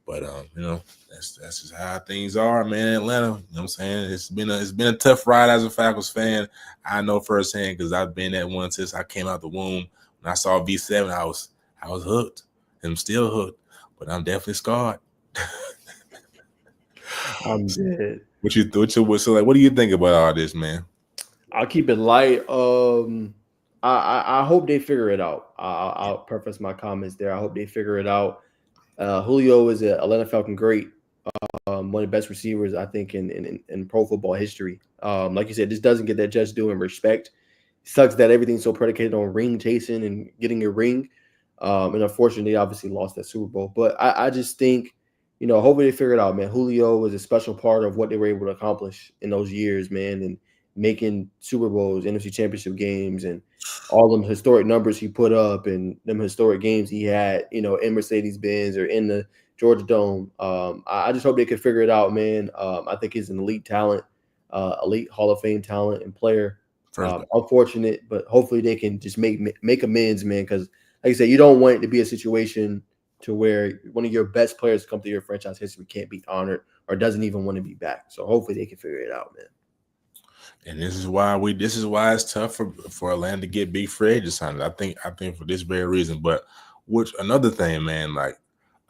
But that's just how things are, man, in Atlanta. You know what I'm saying? It's been a tough ride as a Falcons fan. I know firsthand because I've been that one since I came out the womb. When I saw V7, I was hooked. And I'm still hooked, but I'm definitely scarred. I'm dead. What do you think about all this, man? I'll keep it light. I hope they figure it out. I'll preface my comments there. I hope they figure it out. Julio is an Atlanta Falcon great, one of the best receivers I think in pro football history. Like you said, this doesn't get that just due and respect. It sucks that everything's so predicated on ring chasing and getting a ring. And unfortunately, they obviously lost that Super Bowl. But I just think, hopefully they figure it out, man. Julio was a special part of what they were able to accomplish in those years, man, and making Super Bowls, NFC Championship games, and all them historic numbers he put up and them historic games he had, in Mercedes-Benz or in the Georgia Dome. I just hope they can figure it out, man. I think he's an elite talent, elite Hall of Fame talent and player. Unfortunate, but hopefully they can just make amends, man, because like I said, you don't want it to be a situation to where one of your best players come through your franchise history can't be honored or doesn't even want to be back. So hopefully they can figure it out, man. And this is why it's tough for Atlanta to get big free agents signed. I think for this very reason. But another thing, man, like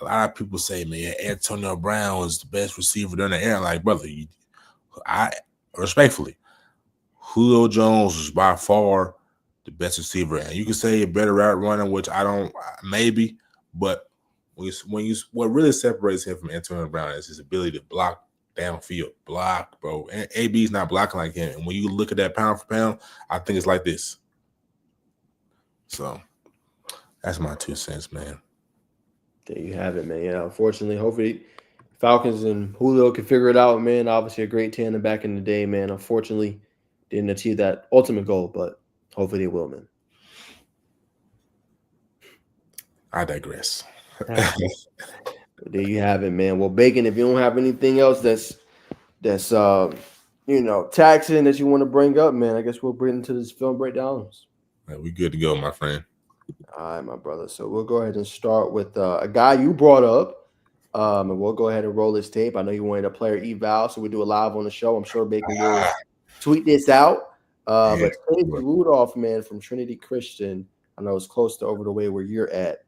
a lot of people say, man, Antonio Brown was the best receiver during the era. Like, brother, I respectfully, Julio Jones was by far the best receiver, and you can say a better route runner, which I don't maybe, but what really separates him from Antonio Brown is his ability to block downfield, block, bro. And AB's not blocking like him. And when you look at that pound for pound, I think it's like this. So That's my 2 cents, man. There you have it, man. Yeah, unfortunately, hopefully Falcons and Julio can figure it out, man. Obviously, a great tandem back in the day, man. Unfortunately, didn't achieve that ultimate goal, but hopefully they will, man. I digress. There you have it, man. Well, Bacon, if you don't have anything else that's taxing that you want to bring up, man, I guess we'll bring into this film breakdowns. We good to go, my friend. All right, my brother. So we'll go ahead and start with a guy you brought up, and we'll go ahead and roll this tape. I know you wanted a player eval, so we do it live on the show. I'm sure Bacon will tweet this out. But Chase Rudolph, man, from Trinity Christian, I know it's close to over the way where you're at.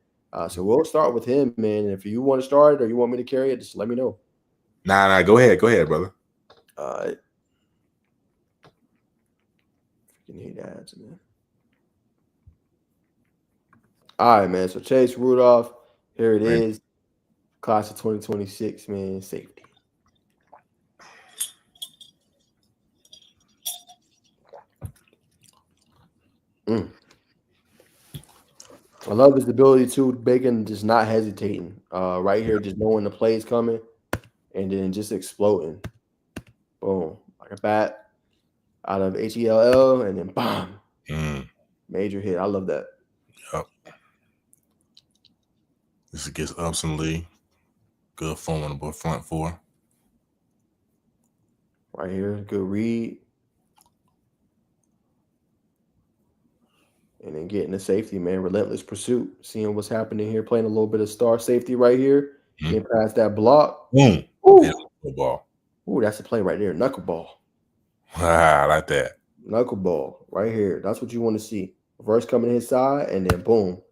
So we'll start with him, man. And if you want to start it or you want me to carry it, just let me know. Nah, go ahead, brother. All right. Freaking hate ads, man. All right, man. So Chase Rudolph, here it is. Class of 2026, man. Safety. I love his ability to Bacon just not hesitating. Right here, just knowing the play is coming and then just exploding. Boom. Like a bat out of HELL and then bam. Major hit. I love that. Yep. This gets ups and Lee. Good formidable front four. Right here. Good read. And then getting the safety, man. Relentless pursuit. Seeing what's happening here. Playing a little bit of star safety right here. Getting past that block. Boom. Ooh. Ball. Ooh, that's the play right there. Knuckleball. I like that. Knuckleball right here. That's what you want to see. Reverse coming his side, and then boom.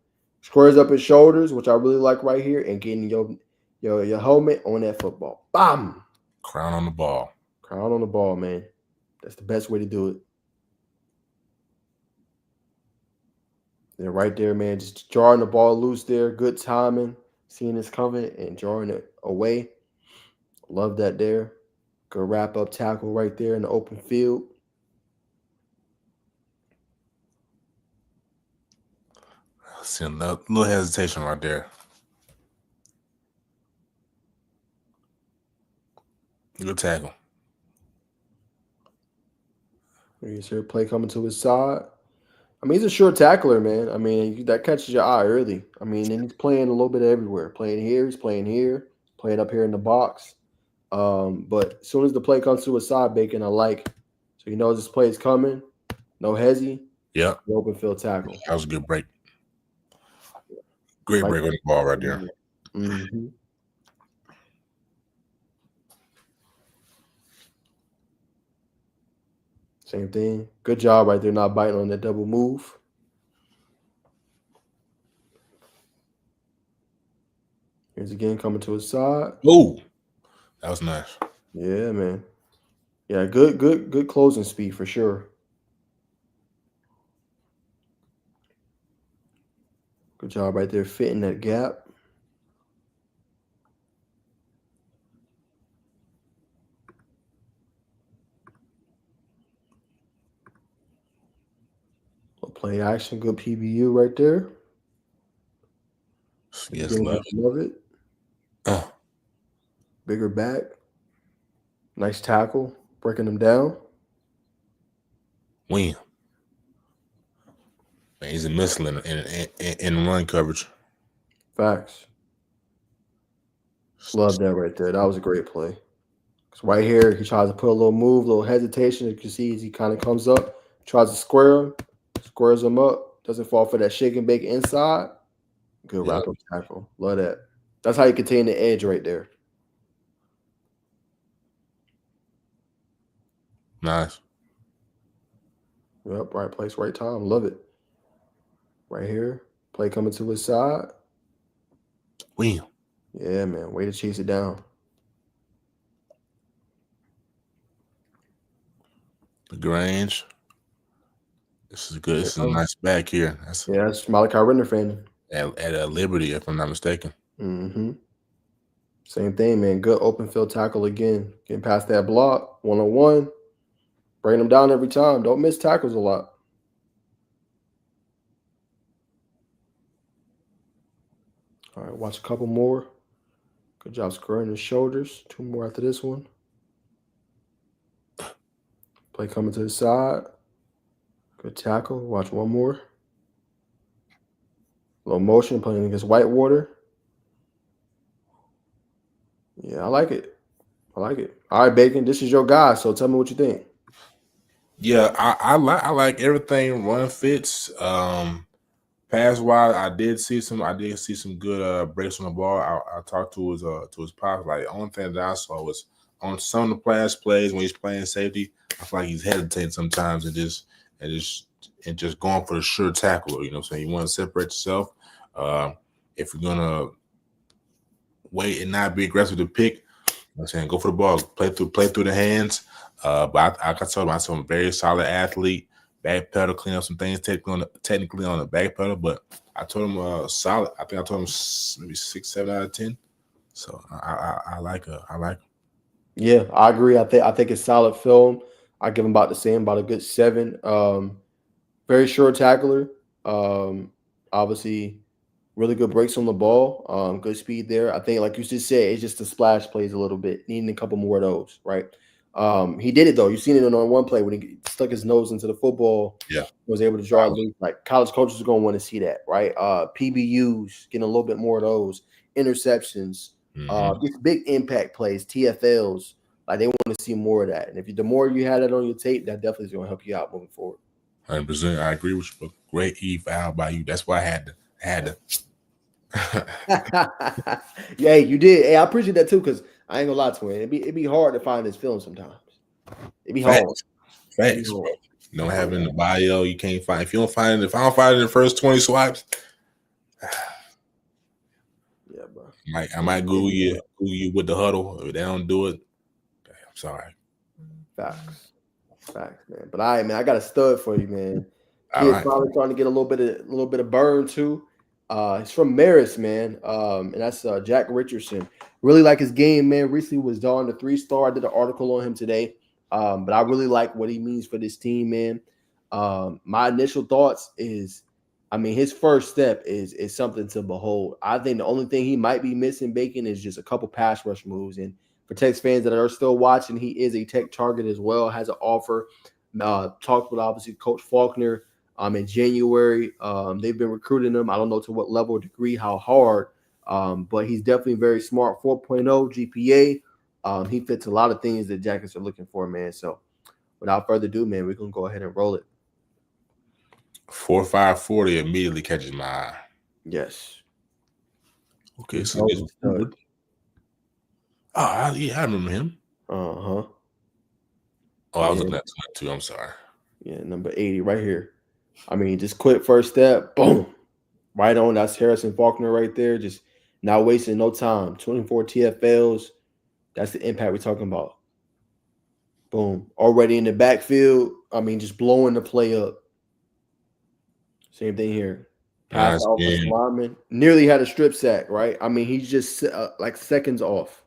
Squares up his shoulders, which I really like right here, and getting your helmet on that football. Bam! Crown on the ball. Crown on the ball, man. That's the best way to do it. Then right there, man, just jarring the ball loose there. Good timing. Seeing this coming and jarring it away. Love that there. Good wrap-up tackle right there in the open field. See a little hesitation right there. Good tackle. Here's your play coming to his side. I mean, he's a sure tackler, man. I mean, that catches your eye early. I mean, and he's playing a little bit everywhere. Playing here, he's playing here, playing up here in the box. But as soon as the play comes to his side, Bacon, I like. So he knows this play is coming. No hezzy. Yep. Open field tackle. That was a good break. Great break on the ball right there. Mm-hmm. Same thing. Good job right there, not biting on that double move. Here's again coming to his side. Oh, that was nice. Yeah, man. Yeah, good closing speed for sure. Good job right there, fitting that gap. Play action, good PBU right there. Yes, love it. Bigger back. Nice tackle, breaking them down. Win. Man, he's a missile in run coverage. Facts. Love that right there. That was a great play. Because right here, he tries to put a little move, a little hesitation. You can see as he kind of comes up, tries to square him, squares him up, doesn't fall for that shake and bake inside. Good wrap-up tackle. Love that. That's how you contain the edge right there. Nice. Yep, right place, right time. Love it. Right here. Play coming to his side. Win. Yeah, man. Way to chase it down. LaGrange. This is good. This is a nice back here. That's Malachi Renner fan. At Liberty, if I'm not mistaken. Mm-hmm. Same thing, man. Good open field tackle again. Getting past that block, one-on-one. Bring them down every time. Don't miss tackles a lot. All right, watch a couple more. Good job squaring his shoulders. 2 more after this one. Play coming to the side. Good tackle. Watch one more. Low motion playing against Whitewater. Yeah, I like it. I like it. All right, Bacon, this is your guy, so tell me what you think. Yeah, I like everything run fits. Pass wise, I did see some good breaks on the ball. I talked to his pops. Like the only thing that I saw was on some of the pass plays when he's playing safety, I feel like he's hesitating sometimes and just going for the sure tackle. You know what I'm saying? You want to separate yourself. If you're gonna wait and not be aggressive to pick, you know what I'm saying, go for the ball, play through the hands. But I told him I'm a very solid athlete. Back pedal, clean up some things technically on the back pedal, but I told him solid. I think I told him maybe 6, 7 out of 10. So I like him. Yeah, I agree. I think it's solid film. I give him about the same, about a good 7. Very sure tackler. Obviously, really good breaks on the ball. Good speed there. I think, like you just said, it's just the splash plays a little bit. Needing a couple more of those, right? He did it though. You've seen it on one play when he stuck his nose into the football. Yeah, Was able to draw it loose. Like college coaches are going to want to see that, right? PBUs, getting a little bit more of those interceptions. These big impact plays, TFLs. Like they want to see more of that. And if the more you had that on your tape, that definitely is going to help you out moving forward. 100%. I agree with you. Great eval by you. That's why I had to. Yeah, you did. Hey, I appreciate that too, because I ain't gonna lie to you. It'd be hard to find this film sometimes. It'd be hard. Facts, bro. You don't have it in the bio. You can't find. If I don't find it in the first 20 swipes, yeah, bro. I might Google you with the huddle. If they don't do it, I'm sorry. Facts, man. But man, I got a stud for you, man. All Kid's right. probably trying to get a little bit of burn too. He's from Marist, man. And that's Jack Richardson. Really like his game, man. Recently was darned a 3-star. I did an article on him today. But I really like what he means for this team, man. My initial thoughts is, I mean, his first step is something to behold. I think the only thing he might be missing, Bacon, is just a couple pass rush moves. And for Tex fans that are still watching, he is a tech target as well, has an offer. Talked with, obviously, Coach Faulkner in January. They've been recruiting him. I don't know to what level or degree, how hard, but he's definitely very smart. 4.0 GPA. He fits a lot of things that Jackets are looking for, man. So without further ado, man, we're going to go ahead and roll it. 4.5 40 immediately catches my eye. Yes. Okay, so this good. Oh, yeah, I remember him. Uh-huh. Oh, I was looking at that too. I'm sorry. Yeah, number 80 right here. I mean, just quick first step. Boom. Right on. That's Harrison Faulkner right there. Just not wasting no time. 24 TFLs. That's the impact we're talking about. Boom. Already in the backfield. I mean, just blowing the play up. Same thing here. Pass off with lineman. Nearly had a strip sack, right? I mean, he's just like seconds off.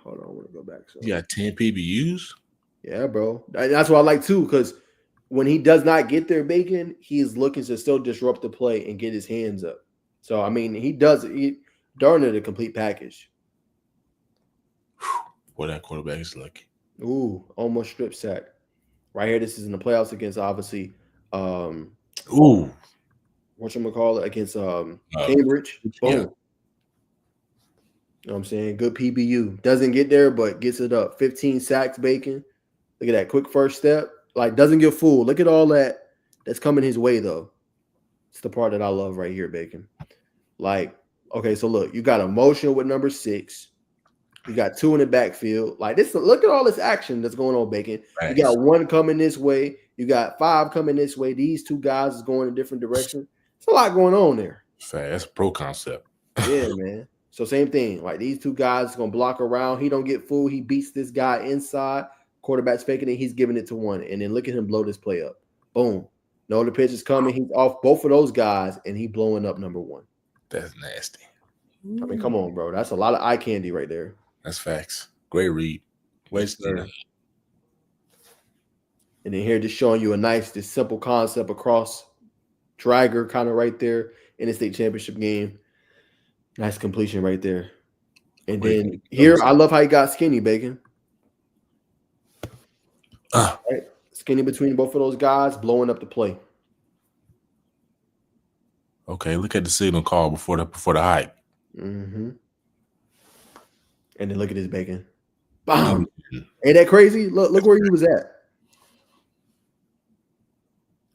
Hold on, I want to go back. So you got 10 PBUs? Yeah, bro. That's what I like too, because when he does not get there, Bacon, he's looking to still disrupt the play and get his hands up. So, I mean, he darn it a complete package. Boy, that quarterback is lucky. Ooh, almost strip sack. Right here, this is in the playoffs against, obviously, whatchamacallit, against Cambridge. Boom. Yeah. You know what I'm saying? Good PBU. Doesn't get there, but gets it up. 15 sacks, Bacon. Look at that quick first step. Like, doesn't get fooled. Look at all that's coming his way, though. It's the part that I love right here, Bacon. Like, okay, so look, you got a motion with number 6. You got 2 in the backfield. Like this, look at all this action that's going on, Bacon. Nice. You got 1 coming this way. You got 5 coming this way. These 2 guys is going in different directions. It's a lot going on there. That's a pro concept. Yeah, man. So same thing. Like these 2 guys going to block around. He don't get fooled. He beats this guy inside. Quarterback's faking it. He's giving it to 1. And then look at him blow this play up. Boom. No, the pitch is coming. He's off both of those guys, and he blowing up number 1. That's nasty. I mean, come on, bro. That's a lot of eye candy right there. That's facts. Great read. And then here, just showing you this simple concept across dragger kind of right there. in the state championship game. Nice completion right there. And Wait, then here, I love how he got skinny, Bacon. Right? Skinny between both of those guys, blowing up the play. Okay, look at the signal call before the hike. Mm-hmm. And then look at this, Bacon. Bam! Ain't that crazy? Look where he was at.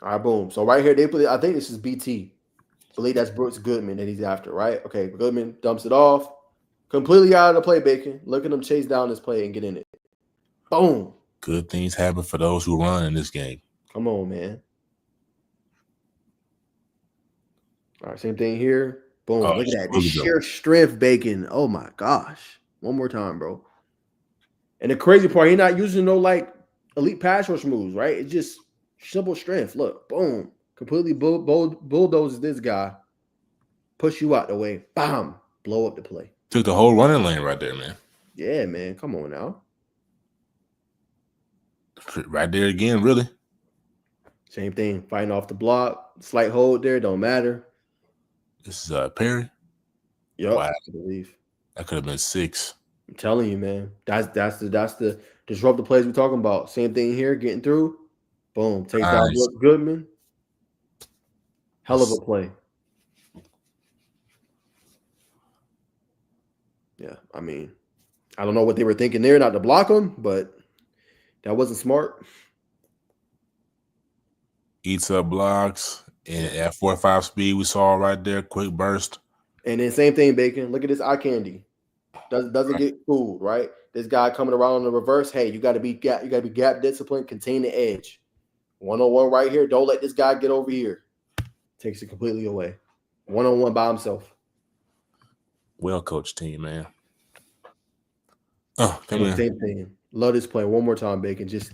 All right, boom. So right here, they put. I think this is BT. I believe that's Brooks Goodman that he's after, right? Okay, Goodman dumps it off. Completely out of the play, Bacon. Look at him chase down this play and get in it. Boom. Good things happen for those who run in this game. Come on, man. All right, same thing here. Boom. Look at that. This sheer strength, Bacon. Oh, my gosh. One more time, bro. And the crazy part, he's not using no, like, elite pass rush moves, right? It's just simple strength. Look, boom. Completely bulldozes this guy. Push you out the way. Bam. Blow up the play. Took the whole running lane right there, man. Yeah, man. Come on now. Right there again, really. Same thing. Fighting off the block. Slight hold there. Don't matter. This is Perry. Yep. Wow. I believe. That could have been 6. I'm telling you, man. That's the disruptive plays we're talking about. Same thing here. Getting through. Boom. Takes down Brooks Goodman. Hell of a play. Yeah, I mean, I don't know what they were thinking there, not to block him, but that wasn't smart. Eats up blocks and at 4.5 speed, we saw right there, quick burst. And then same thing, Bacon. Look at this eye candy. Doesn't get fooled, right? This guy coming around in the reverse. Hey, you got to be gap disciplined, contain the edge. 1-on-1 right here. Don't let this guy get over here. Takes it completely away. 1-on-1 by himself. Well coached team, man. Oh, come on. Same thing. Love this play. One more time, Bacon. Just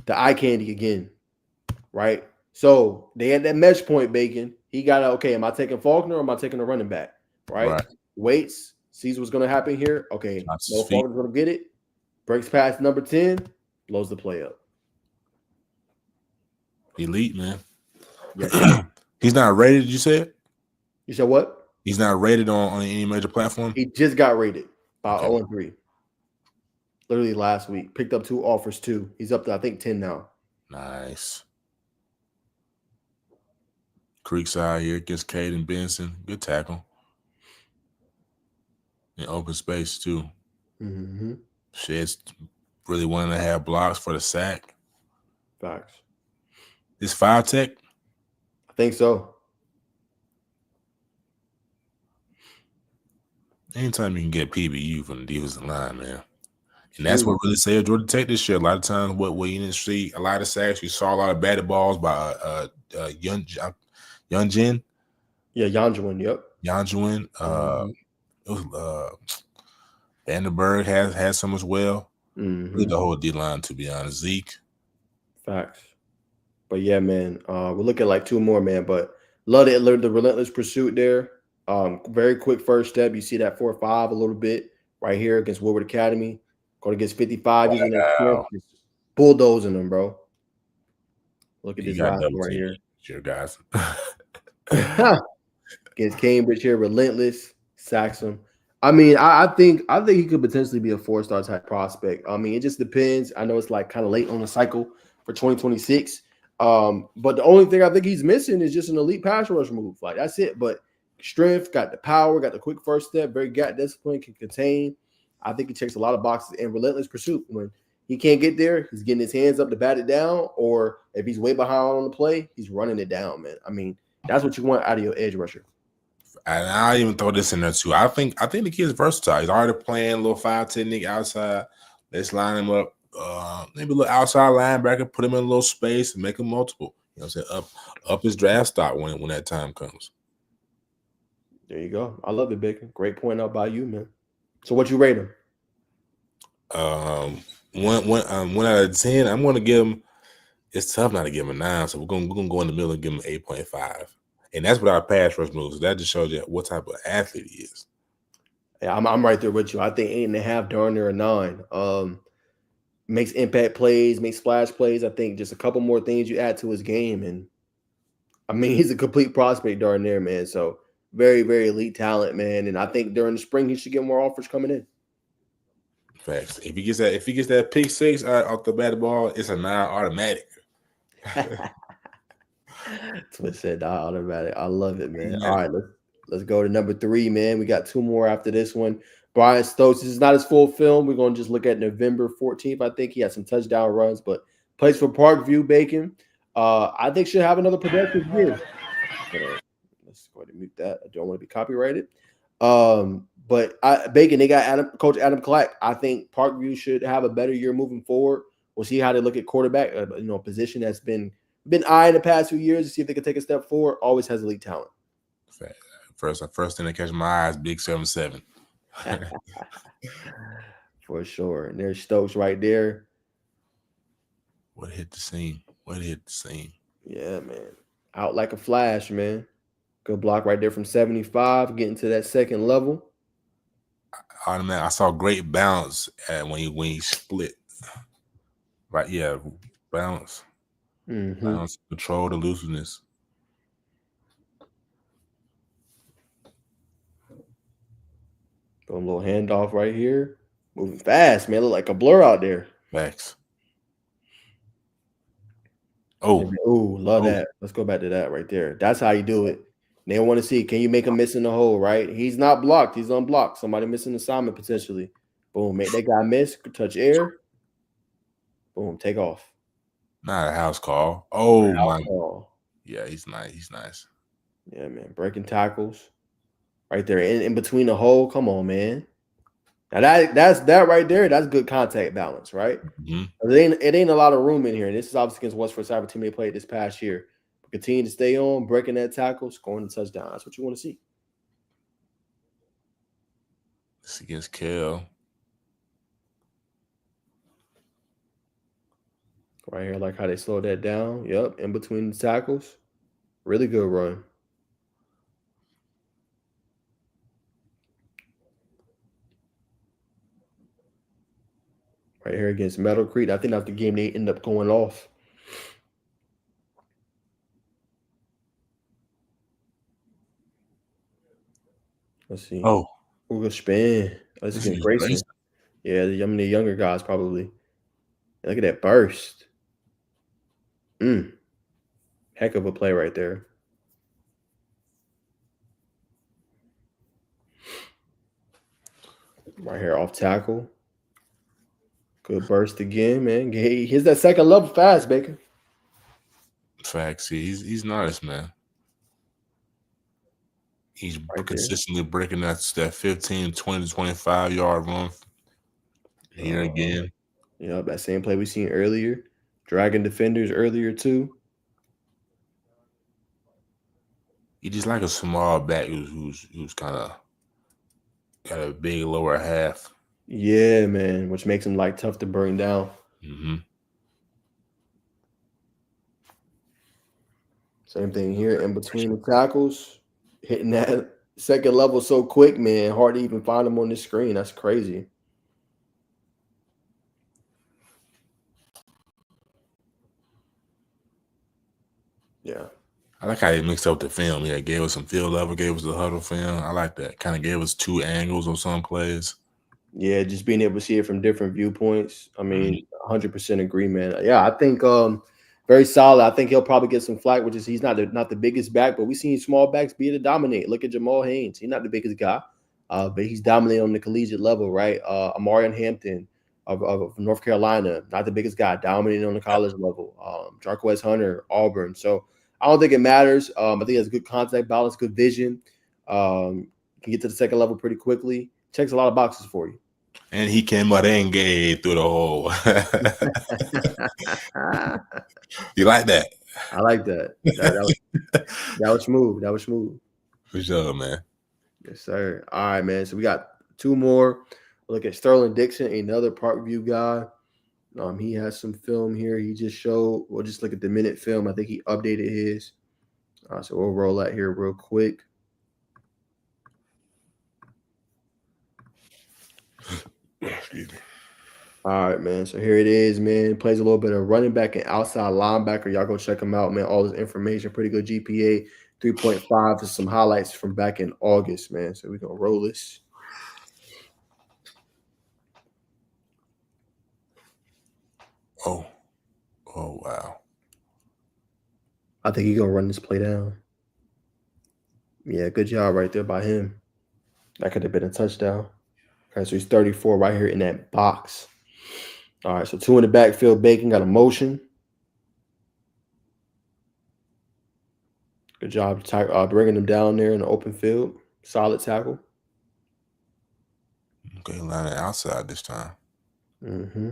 the eye candy again, right? So they had that mesh point, Bacon. He got okay, am I taking Faulkner or am I taking a running back? Right? Waits, sees what's going to happen here. Okay, no Faulkner's going to get it. Breaks past number 10, blows the play up. Elite, man. Yes. He's not rated, you said? You said what? He's not rated on any major platform? He just got rated by 0-3. Literally last week. Picked up 2 offers too. He's up to, I think, 10 now. Nice. Creekside here against Caden Benson. Good tackle. In open space too. Mm-hmm. Shed's really 1.5 blocks for the sack. Facts. This 5 tech? I think so. Anytime you can get PBU from the defensive line, man. And that's what really saved Georgia Tech this year. A lot of times, what you didn't see, a lot of sacks. You saw a lot of batted balls by Youngin. Yeah, Yanjuan, yep. Yanjuan. It was Vandenberg had some as well. Really the whole D-line, to be honest. Zeke. Facts. But yeah, man, we're looking at like 2 more, man. But love the relentless pursuit there. Very quick first step. You see that 4-5 a little bit right here against Woodward Academy. Going against 55. Using that bulldozing them, bro. Look at this last one right here. Sure, guys. Against Cambridge here, relentless, sacks him. I mean, I think he could potentially be a 4-star type prospect. I mean, it just depends. I know it's like kind of late on the cycle for 2026. But the only thing I think he's missing is just an elite pass rush move. Like that's it. But strength, got the power, got the quick first step, very gap discipline, can contain. I think he checks a lot of boxes in relentless pursuit. When he can't get there, he's getting his hands up to bat it down, or if he's way behind on the play, he's running it down, man. I mean, that's what you want out of your edge rusher. And I even throw this in there too. I think the kid's versatile. He's already playing a little 5 technique outside. Let's line him up. Maybe a little outside linebacker, put him in a little space and make him multiple. You know what I'm saying? Up his draft stock when that time comes. There you go. I love it, Bacon. Great point out by you, man. So what you rate him? 1 out of 10. I'm gonna give him. It's tough not to give him a 9, so we're gonna go in the middle and give him 8.5. And that's without pass rush moves. That just shows you what type of athlete he is. Yeah, I'm right there with you. I think 8.5, darn near a 9. Makes impact plays, makes splash plays. I think just a couple more things you add to his game, and I mean, he's a complete prospect darn there, man. So very, very elite talent, man. And I think during the spring he should get more offers coming in. Facts. If he gets that pick six off the bat ball, it's a 9 automatic. Twist said automatic. I love it, man. All right, let's go to number 3, man. We got 2 more after this one. Brian Stokes. This is not his full film. We're gonna just look at November 14th. I think he had some touchdown runs, but plays for Parkview Bacon. I think should have another productive year. Let's go ahead and mute that. I don't want to be copyrighted. But Bacon, they got Coach Adam Clack. I think Parkview should have a better year moving forward. We'll see how they look at quarterback. A position that's been eyed in the past few years to see if they can take a step forward. Always has elite talent. First thing that catch my eyes, big 7'7". For sure. And there's Stokes right there. What hit the scene? Yeah, man. Out like a flash, man. Good block right there from 75, getting to that second level. I saw great bounce when he split. Right, yeah, bounce. Mm-hmm. Bounce, control the looseness. Boom, little handoff right here. Moving fast, man. Look like a blur out there. Facts. Love that. Let's go back to that right there. That's how you do it. They want to see, can you make him miss in the hole, right? He's not blocked. He's unblocked. Somebody missing assignment potentially. Boom, make that guy miss. Touch air. Boom, take off. Not a house call. Oh, my. Call. Yeah, he's nice. Yeah, man. Breaking tackles. Right there in between the hole. Come on, man. Now that's that right there. That's good contact balance, right? Mm-hmm. It ain't a lot of room in here. And this is obviously against West Forsyth team they played this past year. But continue to stay on, breaking that tackle, scoring the touchdown. That's what you want to see. It's against Kel. Right here, like how they slowed that down. Yep, in between the tackles. Really good run. Right here against Meadow Creek. I think that's the game they end up going off. Let's see. Oh. Google spin. Let's get Grayson. Yeah, the younger guys probably. Look at that burst. Heck of a play right there. Right here off tackle. Good burst again, man. He's that second level fast, Bacon. Facts. He's nice, man. He's consistently breaking that 15, 20, 25 yard run here again. Yeah, that same play we seen earlier. Dragging defenders earlier too. He just like a small back who's kind of got a big lower half. Yeah, man, which makes him like tough to bring down. Mm-hmm. Same thing here in between the tackles. Hitting that second level so quick, man. Hard to even find him on the screen. That's crazy. Yeah. I like how he mixed up the film. Yeah, gave us some field level, gave us the huddle film. I like that. Kind of gave us 2 angles on some plays. Yeah, just being able to see it from different viewpoints. I mean, 100% agree, man. Yeah, I think very solid. I think he'll probably get some flack, which is he's not the biggest back, but we've seen small backs be able to dominate. Look at Jamal Haynes. He's not the biggest guy, but he's dominating on the collegiate level, right? Amarian Hampton of North Carolina, not the biggest guy, dominating on the college level. Jarquez Hunter, Auburn. So I don't think it matters. I think he has good contact balance, good vision. Can get to the second level pretty quickly. Checks a lot of boxes for you. And he came merengue through the hole. You like that? I like that. That was smooth. That was smooth. For sure, man. Yes, sir. All right, man. So we got 2 more. Look at Sterling Dixon, another Parkview guy. He has some film here. He just showed. We'll just look at the minute film. I think he updated his. So we'll roll that here real quick. Excuse me. All right, man. So here it is, man. Plays a little bit of running back and outside linebacker. Y'all go check him out, man. All this information, pretty good GPA, 3.5 to some highlights from back in August, man. So we're gonna roll this. Oh wow. I think he's gonna run this play down. Yeah, good job right there by him. That could have been a touchdown. Okay, so he's 34 right here in that box. All right, so 2 in the backfield. Bacon got a motion. Good job bringing him down there in the open field. Solid tackle. Okay, lining outside this time. Mm-hmm.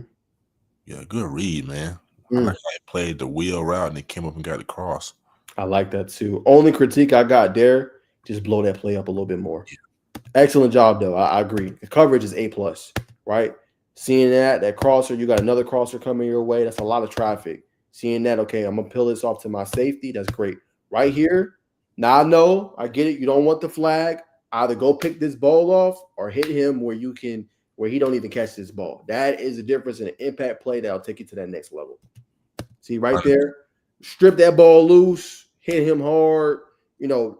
Yeah, good read, man. I like how he played the wheel route and he came up and got the cross. I like that too. Only critique I got there, just blow that play up a little bit more. Excellent job though. I agree. The coverage is A+, right? Seeing that crosser, you got another crosser coming your way. That's a lot of traffic. Seeing that, okay, I'm gonna peel this off to my safety. That's great. Right here, now I know, I get it. You don't want the flag. Either go pick this ball off or hit him where he don't even catch this ball. That is the difference in an impact play that'll take you to that next level. See right there, strip that ball loose, hit him hard.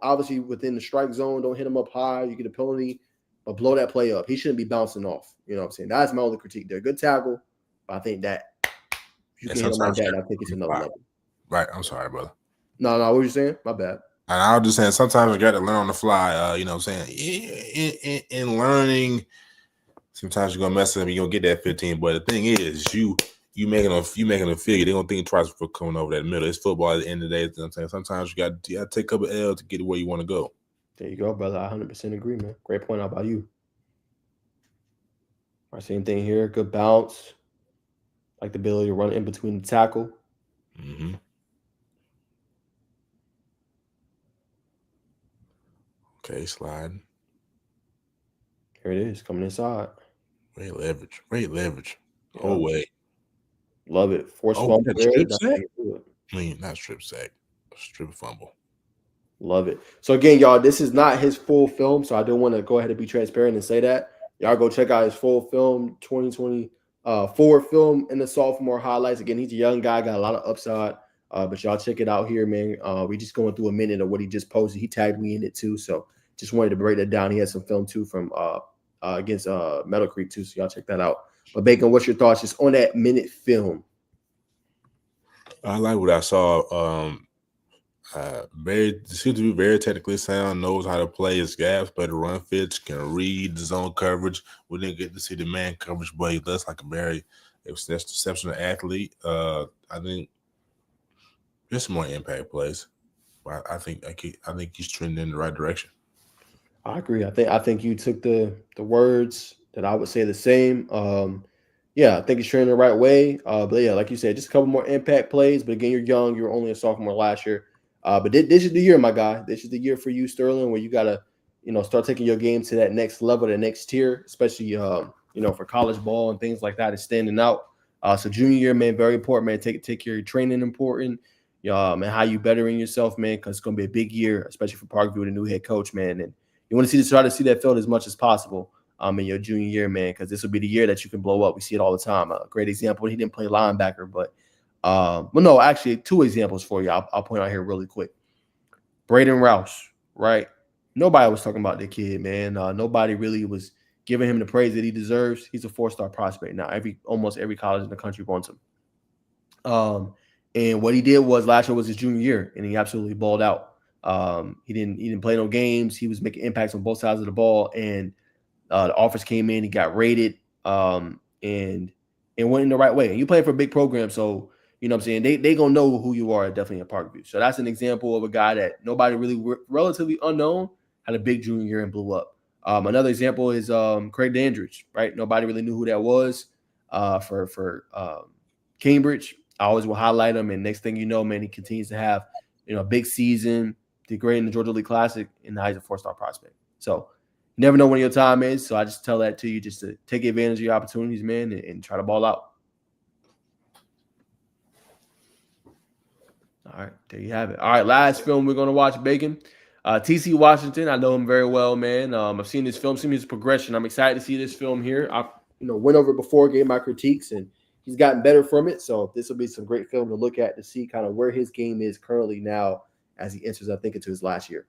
Obviously within the strike zone, don't hit him up high. You get a penalty, but blow that play up. He shouldn't be bouncing off. You know what I'm saying? That's my only critique there. Good tackle, but I think that if you can hit him like that, I think it's another level. Right. I'm sorry, brother. No, what were you saying? My bad. And I was just saying sometimes you got to learn on the fly. You know what I'm saying? In learning, sometimes you're gonna mess up and you're gonna get that 15. But the thing is, you making a figure. They don't think twice for coming over that middle. It's football at the end of the day. You know what I'm saying? Sometimes you got to take a couple L to get where you want to go. There you go, brother. I 100% agree, man. Great point. How about you? All right, same thing here. Good bounce. Like the ability to run in between the tackle. Mm-hmm. Okay, sliding. Here it is, coming inside. Great leverage. Yeah. Oh, way. Love it. Force fumble there. Not strip sack. Strip fumble. Love it. So again, y'all, this is not his full film, so I do want to go ahead and be transparent and say that. Y'all go check out his full film, 2024 film in the sophomore highlights. Again, he's a young guy, got a lot of upside. But y'all check it out here, man. We just going through a minute of what he just posted. He tagged me in it too, so just wanted to break that down. He had some film too from against Meadow Creek too, so y'all check that out. But Bacon, what's your thoughts just on that minute film? I like what I saw. Seems to be very technically sound, knows how to play his gaps, play the run fits, can read the zone coverage. We didn't get to see the man coverage, but he looks like a very exceptional athlete. I think there's some more impact plays. But I think he's trending in the right direction. I agree. I think you took the words that I would say the same. Yeah, I think he's trending the right way. But yeah, like you said, just a couple more impact plays. But again, you're young. You were only a sophomore last year. But this is the year, my guy. This is the year for you, Sterling, where you gotta, start taking your game to that next level, the next tier, especially for college ball and things like that. Is standing out. So junior year, man, very important, man. Take care of your training, important. And how you bettering yourself, man, because it's gonna be a big year, especially for Parkview with a new head coach, man. And you want to try to see that field as much as possible in your junior year, man, because this will be the year that you can blow up. We see it all the time. A great example, he didn't play linebacker, but no, actually, 2 examples for you. I'll point out here really quick. Braden Rouse, right? Nobody was talking about the kid, man. Nobody really was giving him the praise that he deserves. He's a 4-star prospect now. Almost every college in the country wants him. And what he did was last year was his junior year, and he absolutely balled out. He didn't play no games. He was making impacts on both sides of the ball, and the offers came in. He got rated, and went in the right way. And you play for a big program, so you know what I'm saying, they gonna know who you are definitely at Parkview. So that's an example of a guy that nobody really relatively unknown had a big junior year and blew up. Another example is Craig Dandridge, right? Nobody really knew who that was for Cambridge. I always will highlight him, and next thing you know, man, he continues to have a big season, did great in the Georgia League Classic, and now he's a 4-star prospect. So you never know when your time is. So I just tell that to you just to take advantage of your opportunities, man, and try to ball out. All right, there you have it. All right, last film we're going to watch, Bacon. TC Washington, I know him very well, man. I've seen this film, seen his progression. I'm excited to see this film here. went over it before, gave my critiques, and he's gotten better from it. So this will be some great film to look at to see kind of where his game is currently now as he enters, I think, into his last year.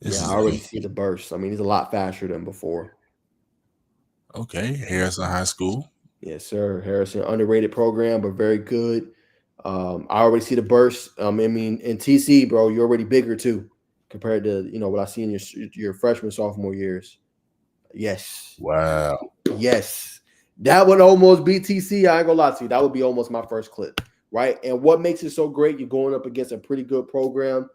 I already see the burst. I mean, he's a lot faster than before. Okay, Harrison High School. Yes, sir. Harrison, underrated program, but very good. I already see the burst. I mean, in TC, bro, you're already bigger too compared to what I see in your freshman, sophomore years. Yes. Wow. Yes. That would almost beat TC. I ain't gonna lie to you. That would be almost my first clip, right? And what makes it so great? You're going up against a pretty good program,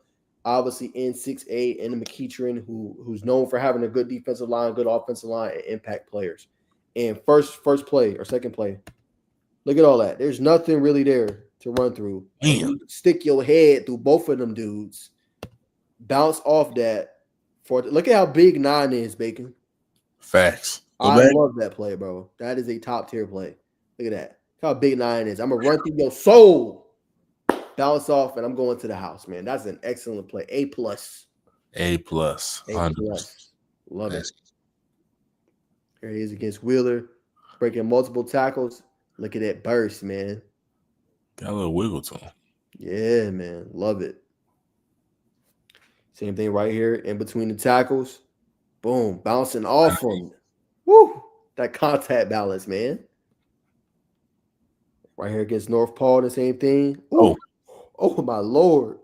obviously in 6A and McEachern, who's known for having a good defensive line, good offensive line, and impact players. And first play or second play, look at all that. There's nothing really there to run through. You stick your head through both of them dudes, bounce off that. Look at how big 9 is, Bacon. Facts. I love that play, bro. That is a top tier play. Look at that. Look how big 9 is. I'm gonna run through your soul, bounce off, and I'm going to the house, man. That's an excellent play. A+. A+. Love it. Here he is against Wheeler, breaking multiple tackles. Look at that burst, man. Got a little wiggle to him. Yeah, man. Love it. Same thing right here in between the tackles. Boom. Bouncing off him. Woo. That contact balance, man. Right here against North Paul, the same thing. Ooh. Oh, my Lord.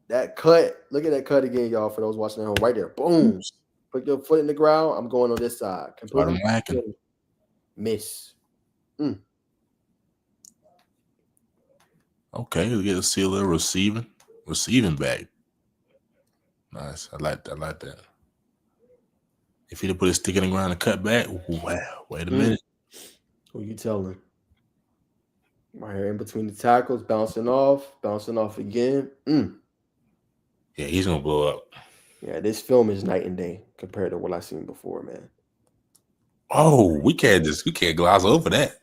That cut. Look at that cut again, y'all, for those watching at home. Right there. Boom. Put your foot in the ground. I'm going on this side. Miss. Okay, we get to see a little receiving back. Nice. I like that. If he'd have put his stick in the ground and cut back, wow, wait a minute. Who you telling? Right here in between the tackles, bouncing off again. Yeah, he's gonna blow up. Yeah, this film is night and day compared to what I've seen before, man. Oh, we can't gloss over that.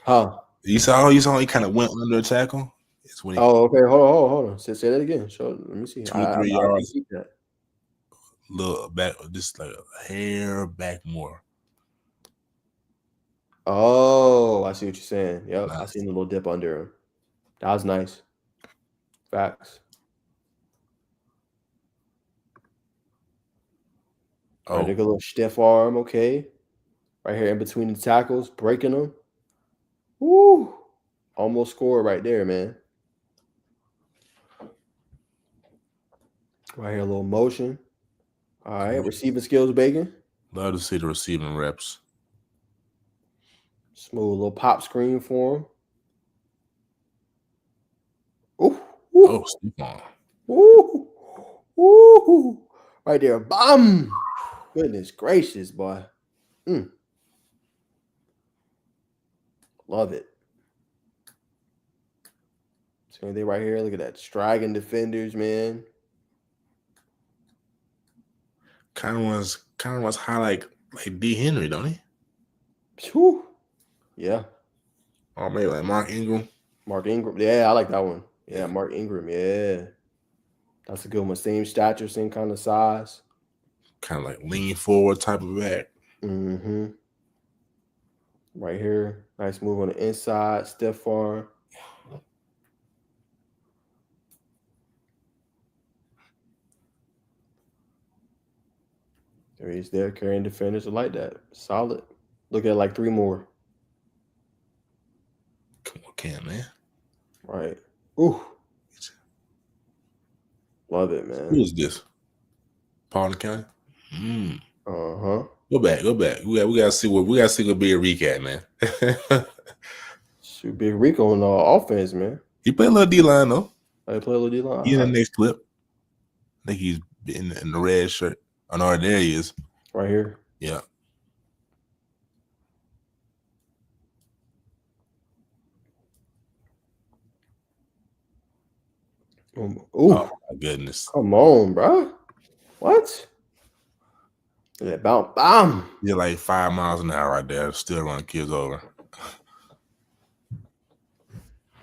Huh? You saw he kind of went under a tackle. It's when okay. Hold on. Say that again. Let me see. 2 or 3 yards. I see that. Look back, just like a hair back more. Oh, I see what you're saying. Yep, Nice. I seen the little dip under him. That was nice. Facts. Oh, right, a little stiff arm. Okay, right here in between the tackles, breaking them. Woo! Almost scored right there, man. Right here, a little motion. All right, receiving skills, Bacon. Love to see the receiving reps. Smooth little pop screen for him. Ooh. Oh, sleep on. Ooh. Ooh. Right there. Bam. Goodness gracious, boy. Love it. Same thing right here. Look at that. Striking defenders, man. Kind of was high like D. Henry, don't he? Whew. Yeah. Or maybe like Mark Ingram. Yeah, I like that one. Yeah, Mark Ingram. Yeah. That's a good one. Same stature, same kind of size. Kind of like lean forward type of back. Mm-hmm. Right here. Nice move on the inside. Stiff arm. There he's there carrying defenders. I like that. Solid. Look at like 3 more. Come on, Cam, man. Right. Ooh. Love it, man. Who is this? Paul County? Uh-huh. Go back. We gotta see what Big Rick at, man. Shoot, Big Rick on offense, man. He play a little D-line though. He play a little D-line. He's in the next clip. I think he's in the red shirt. Oh no, there he is. Right here. Yeah. Ooh. Oh my goodness. Come on, bro. What? Yeah, bam. You're like 5 miles an hour right there. Still running kids over.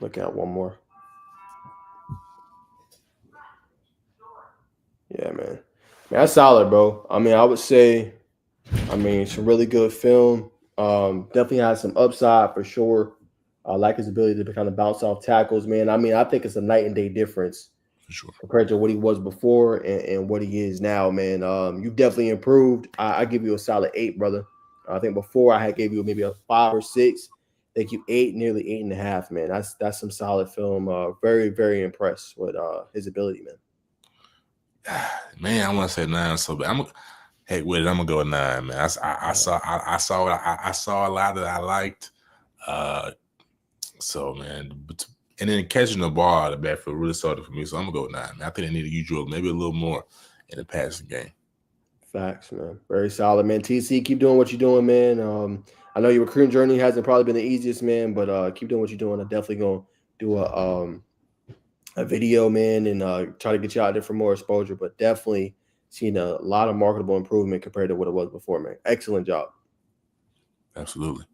Look at one more. Yeah, man. That's solid, bro. I mean, I would say, I mean, it's a really good film. Definitely has some upside for sure. I like his ability to kind of bounce off tackles, man. I mean, I think it's a night and day difference For sure. compared to what he was before and what he is now, man. You definitely improved. I give you a solid 8, brother. I think before I had gave you maybe a 5 or 6. I think you 8, nearly 8.5, man. That's some solid film. Very, very impressed with his ability, man. Man, I want to say 9. So, but heck with it. I'm gonna go with 9, man. I saw a lot that I liked. So man, and then catching the ball out of the backfield really started for me. So I'm gonna go with 9. Man. I think they need to use maybe a little more in the passing game. Facts, man. Very solid, man. TC, keep doing what you're doing, man. I know your recruiting journey hasn't probably been the easiest, man, but keep doing what you're doing. I'm definitely gonna do a video, man, and try to get you out there for more exposure. But definitely seen a lot of marketable improvement compared to what it was before, man. Excellent job. Absolutely.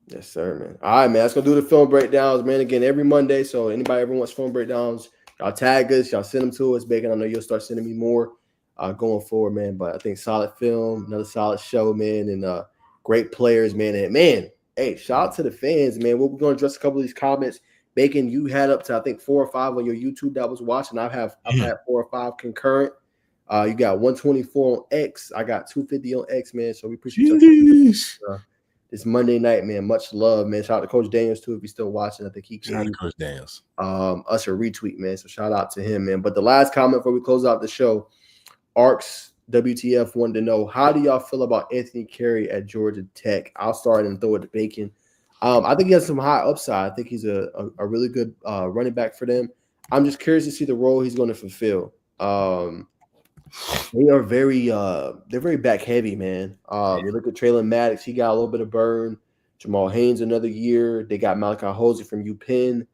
Yes, sir, man. All right, man. Let's go do the film breakdowns, man. Again, every Monday. So anybody ever wants film breakdowns, y'all tag us, y'all send them to us. Bacon, I know you'll start sending me more going forward, man. But I think solid film, another solid show, man, and great players, man. And man, hey, shout out to the fans, man. We're going to address a couple of these comments. Bacon, you had up to I think 4 or 5 on your YouTube that was watching. I've had 4 or 5 concurrent. You got 124 on X. I got 250 on X, man. So we appreciate you. This Monday night, man. Much love, man. Shout out to Coach Daniels too if he's still watching. I think he shout out to Coach Daniels. Us a retweet, man. So shout out to him, man. But the last comment before we close out the show, Arcs WTF wanted to know, how do y'all feel about Anthony Carey at Georgia Tech? I'll start and throw it to Bacon. I think he has some high upside. I think he's a really good running back for them. I'm just curious to see the role he's going to fulfill. They are they're very back heavy, man. You look at Traylon Maddox, he got a little bit of burn. Jamal Haynes another year. They got Malachi Hosey from UPenn.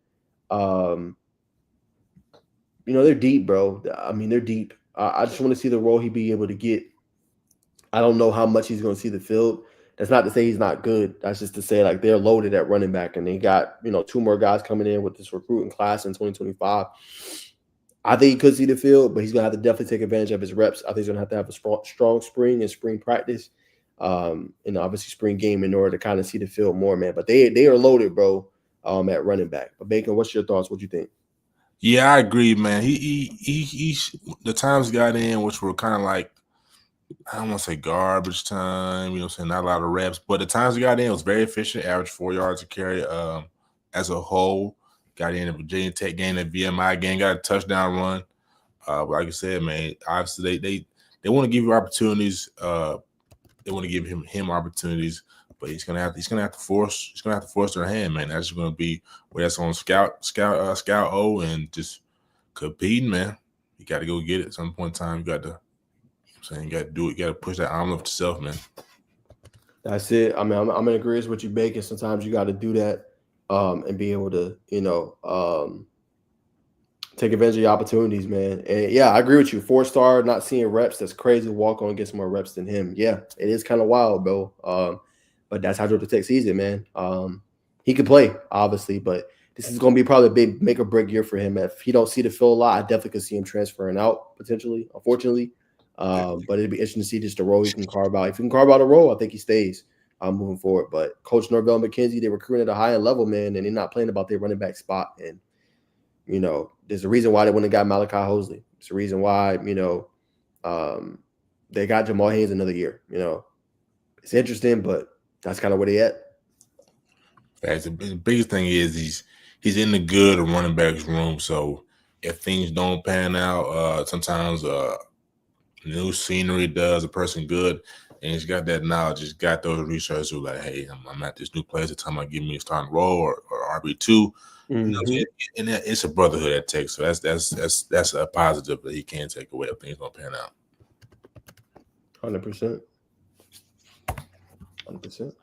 They're deep, bro. I mean, they're deep. I just want to see the role he be able to get. I don't know how much he's going to see the field. That's not to say he's not good. That's just to say like they're loaded at running back, and they got 2 more guys coming in with this recruiting class in 2025. I think he could see the field, but he's gonna have to definitely take advantage of his reps. I think he's gonna have a strong spring and spring practice, and obviously spring game in order to kind of see the field more, man. But they are loaded, bro, at running back. But Bacon, what's your thoughts? What you think? Yeah, I agree, man. He the times got in, which were kind of like, I don't want to say garbage time, not a lot of reps, but the times he got in, it was very efficient, average 4 yards a carry as a whole. Got in the Virginia Tech game, the VMI game, got a touchdown run. But like I said, man, obviously they want to give you opportunities. They want to give him opportunities, but he's gonna have to force their hand, man. That's gonna be where that's on scout O and just competing, man. You got to go get it at some point in time. You got to. You got to do it. You got to push that envelope yourself, man. That's it. I mean, I'm in agreement with you, Bacon. Sometimes you got to do that. And be able to, take advantage of your opportunities, man. And yeah, I agree with you. 4-star, not seeing reps, that's crazy. Walk on gets more reps than him. Yeah, it is kind of wild, bro. But that's how Georgia Tech sees it, man. He could play, obviously, but this is going to be probably a big make or break year for him. If he don't see the field a lot, I definitely could see him transferring out potentially, unfortunately. But it'd be interesting to see just the role he can carve out. If he can carve out a role, I think he stays. Moving forward. But Coach Norvell McKenzie, they're recruiting at a high-end level, man, and they're not playing about their running back spot. And, there's a reason why they went and got Malachi Hosey. It's a reason why, they got Jamal Haynes another year. It's interesting, but that's kind of where they at. The biggest thing is he's in the good running backs room. So if things don't pan out, sometimes new scenery does a person good. And he's got that knowledge. He's got those researchers who are like, hey, I'm at this new place. The time I give me a starting role or RB2. And it's a brotherhood at Tech. So that's a positive that he can't take away if things don't pan out. 100%.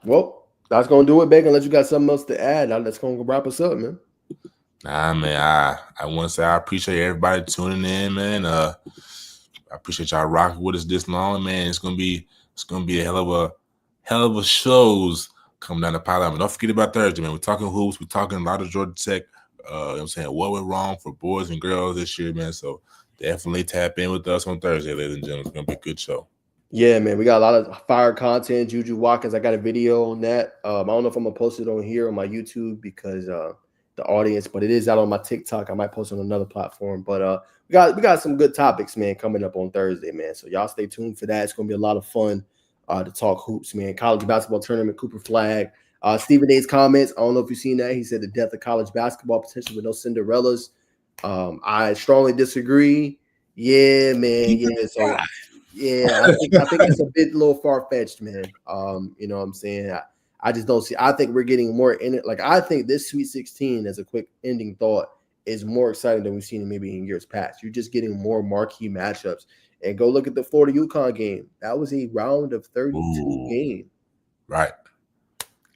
Well, that's gonna do it, Bacon. Unless you got something else to add, that's gonna wrap us up, man. Nah, man. I want to say I appreciate everybody tuning in, man. I appreciate y'all rocking with us this long, man. It's gonna be a hell of a shows coming down the pipeline. Don't forget about Thursday, man. We're talking hoops. We're talking a lot of Georgia Tech. What went wrong for boys and girls this year, man. So Definitely tap in with us on Thursday, ladies and gentlemen. It's gonna be a good show. Yeah, man, we got a lot of fire content. Juju Watkins, I got a video on that. I don't know if I'm gonna post it on here on my YouTube because the audience, but it is out on my TikTok. I might post it on another platform. But we got some good topics, man, coming up on Thursday, man. So y'all stay tuned for that. It's gonna be a lot of fun to talk hoops, man. College basketball tournament, Cooper Flag. Stephen A's comments. I don't know if you've seen that. He said the death of college basketball potentially with no Cinderellas. I strongly disagree. Yeah, man. Yeah. So yeah, I think it's a bit little far fetched, man. You know what I'm saying? I just don't see. I think we're getting more in it. Like I think this Sweet 16, as a quick ending thought, is more exciting than we've seen maybe in years past. You're just getting more marquee matchups. And go look at the Florida UConn game. That was a round of 32 game. Right.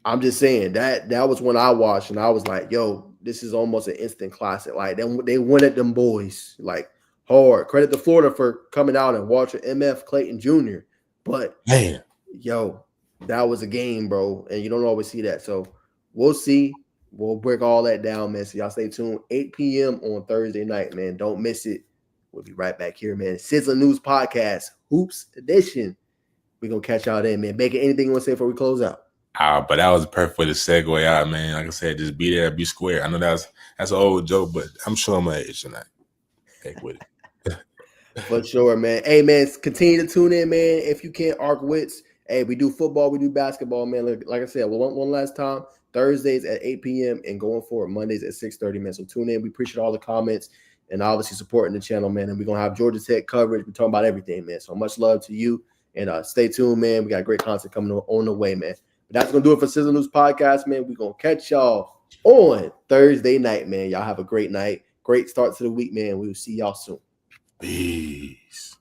I'm just saying that was when I watched and I was like, yo, this is almost an instant classic. Like they went at them boys like hard. Credit to Florida for coming out and watching MF Clayton Jr. But man, yo, that was a game, bro. And you don't always see that. So we'll see. We'll break all that down, man. So y'all stay tuned. 8 p.m. on Thursday night, man. Don't miss it. We'll be right back here, man. Sizzling News Podcast, Hoops Edition. We're going to catch y'all then, man. Bacon, anything you want to say before we close out? But that was a perfect way to segue out, man. Like I said, just be there, be square. I know that's an old joke, but I'm sure my age tonight. Heck with it. For sure, man. Hey, man, continue to tune in, man. If you can't, Arc Wits. Hey, we do football, we do basketball, man. Like I said, one last time, Thursdays at 8 p.m. and going forward Mondays at 6:30, man. So tune in. We appreciate all the comments and obviously supporting the channel, man. And we're going to have Georgia Tech coverage. We're talking about everything, man. So much love to you. And stay tuned, man. We got great content coming on the way, man. But that's going to do it for Sizzle News Podcast, man. We're going to catch y'all on Thursday night, man. Y'all have a great night. Great start to the week, man. We will see y'all soon. Peace.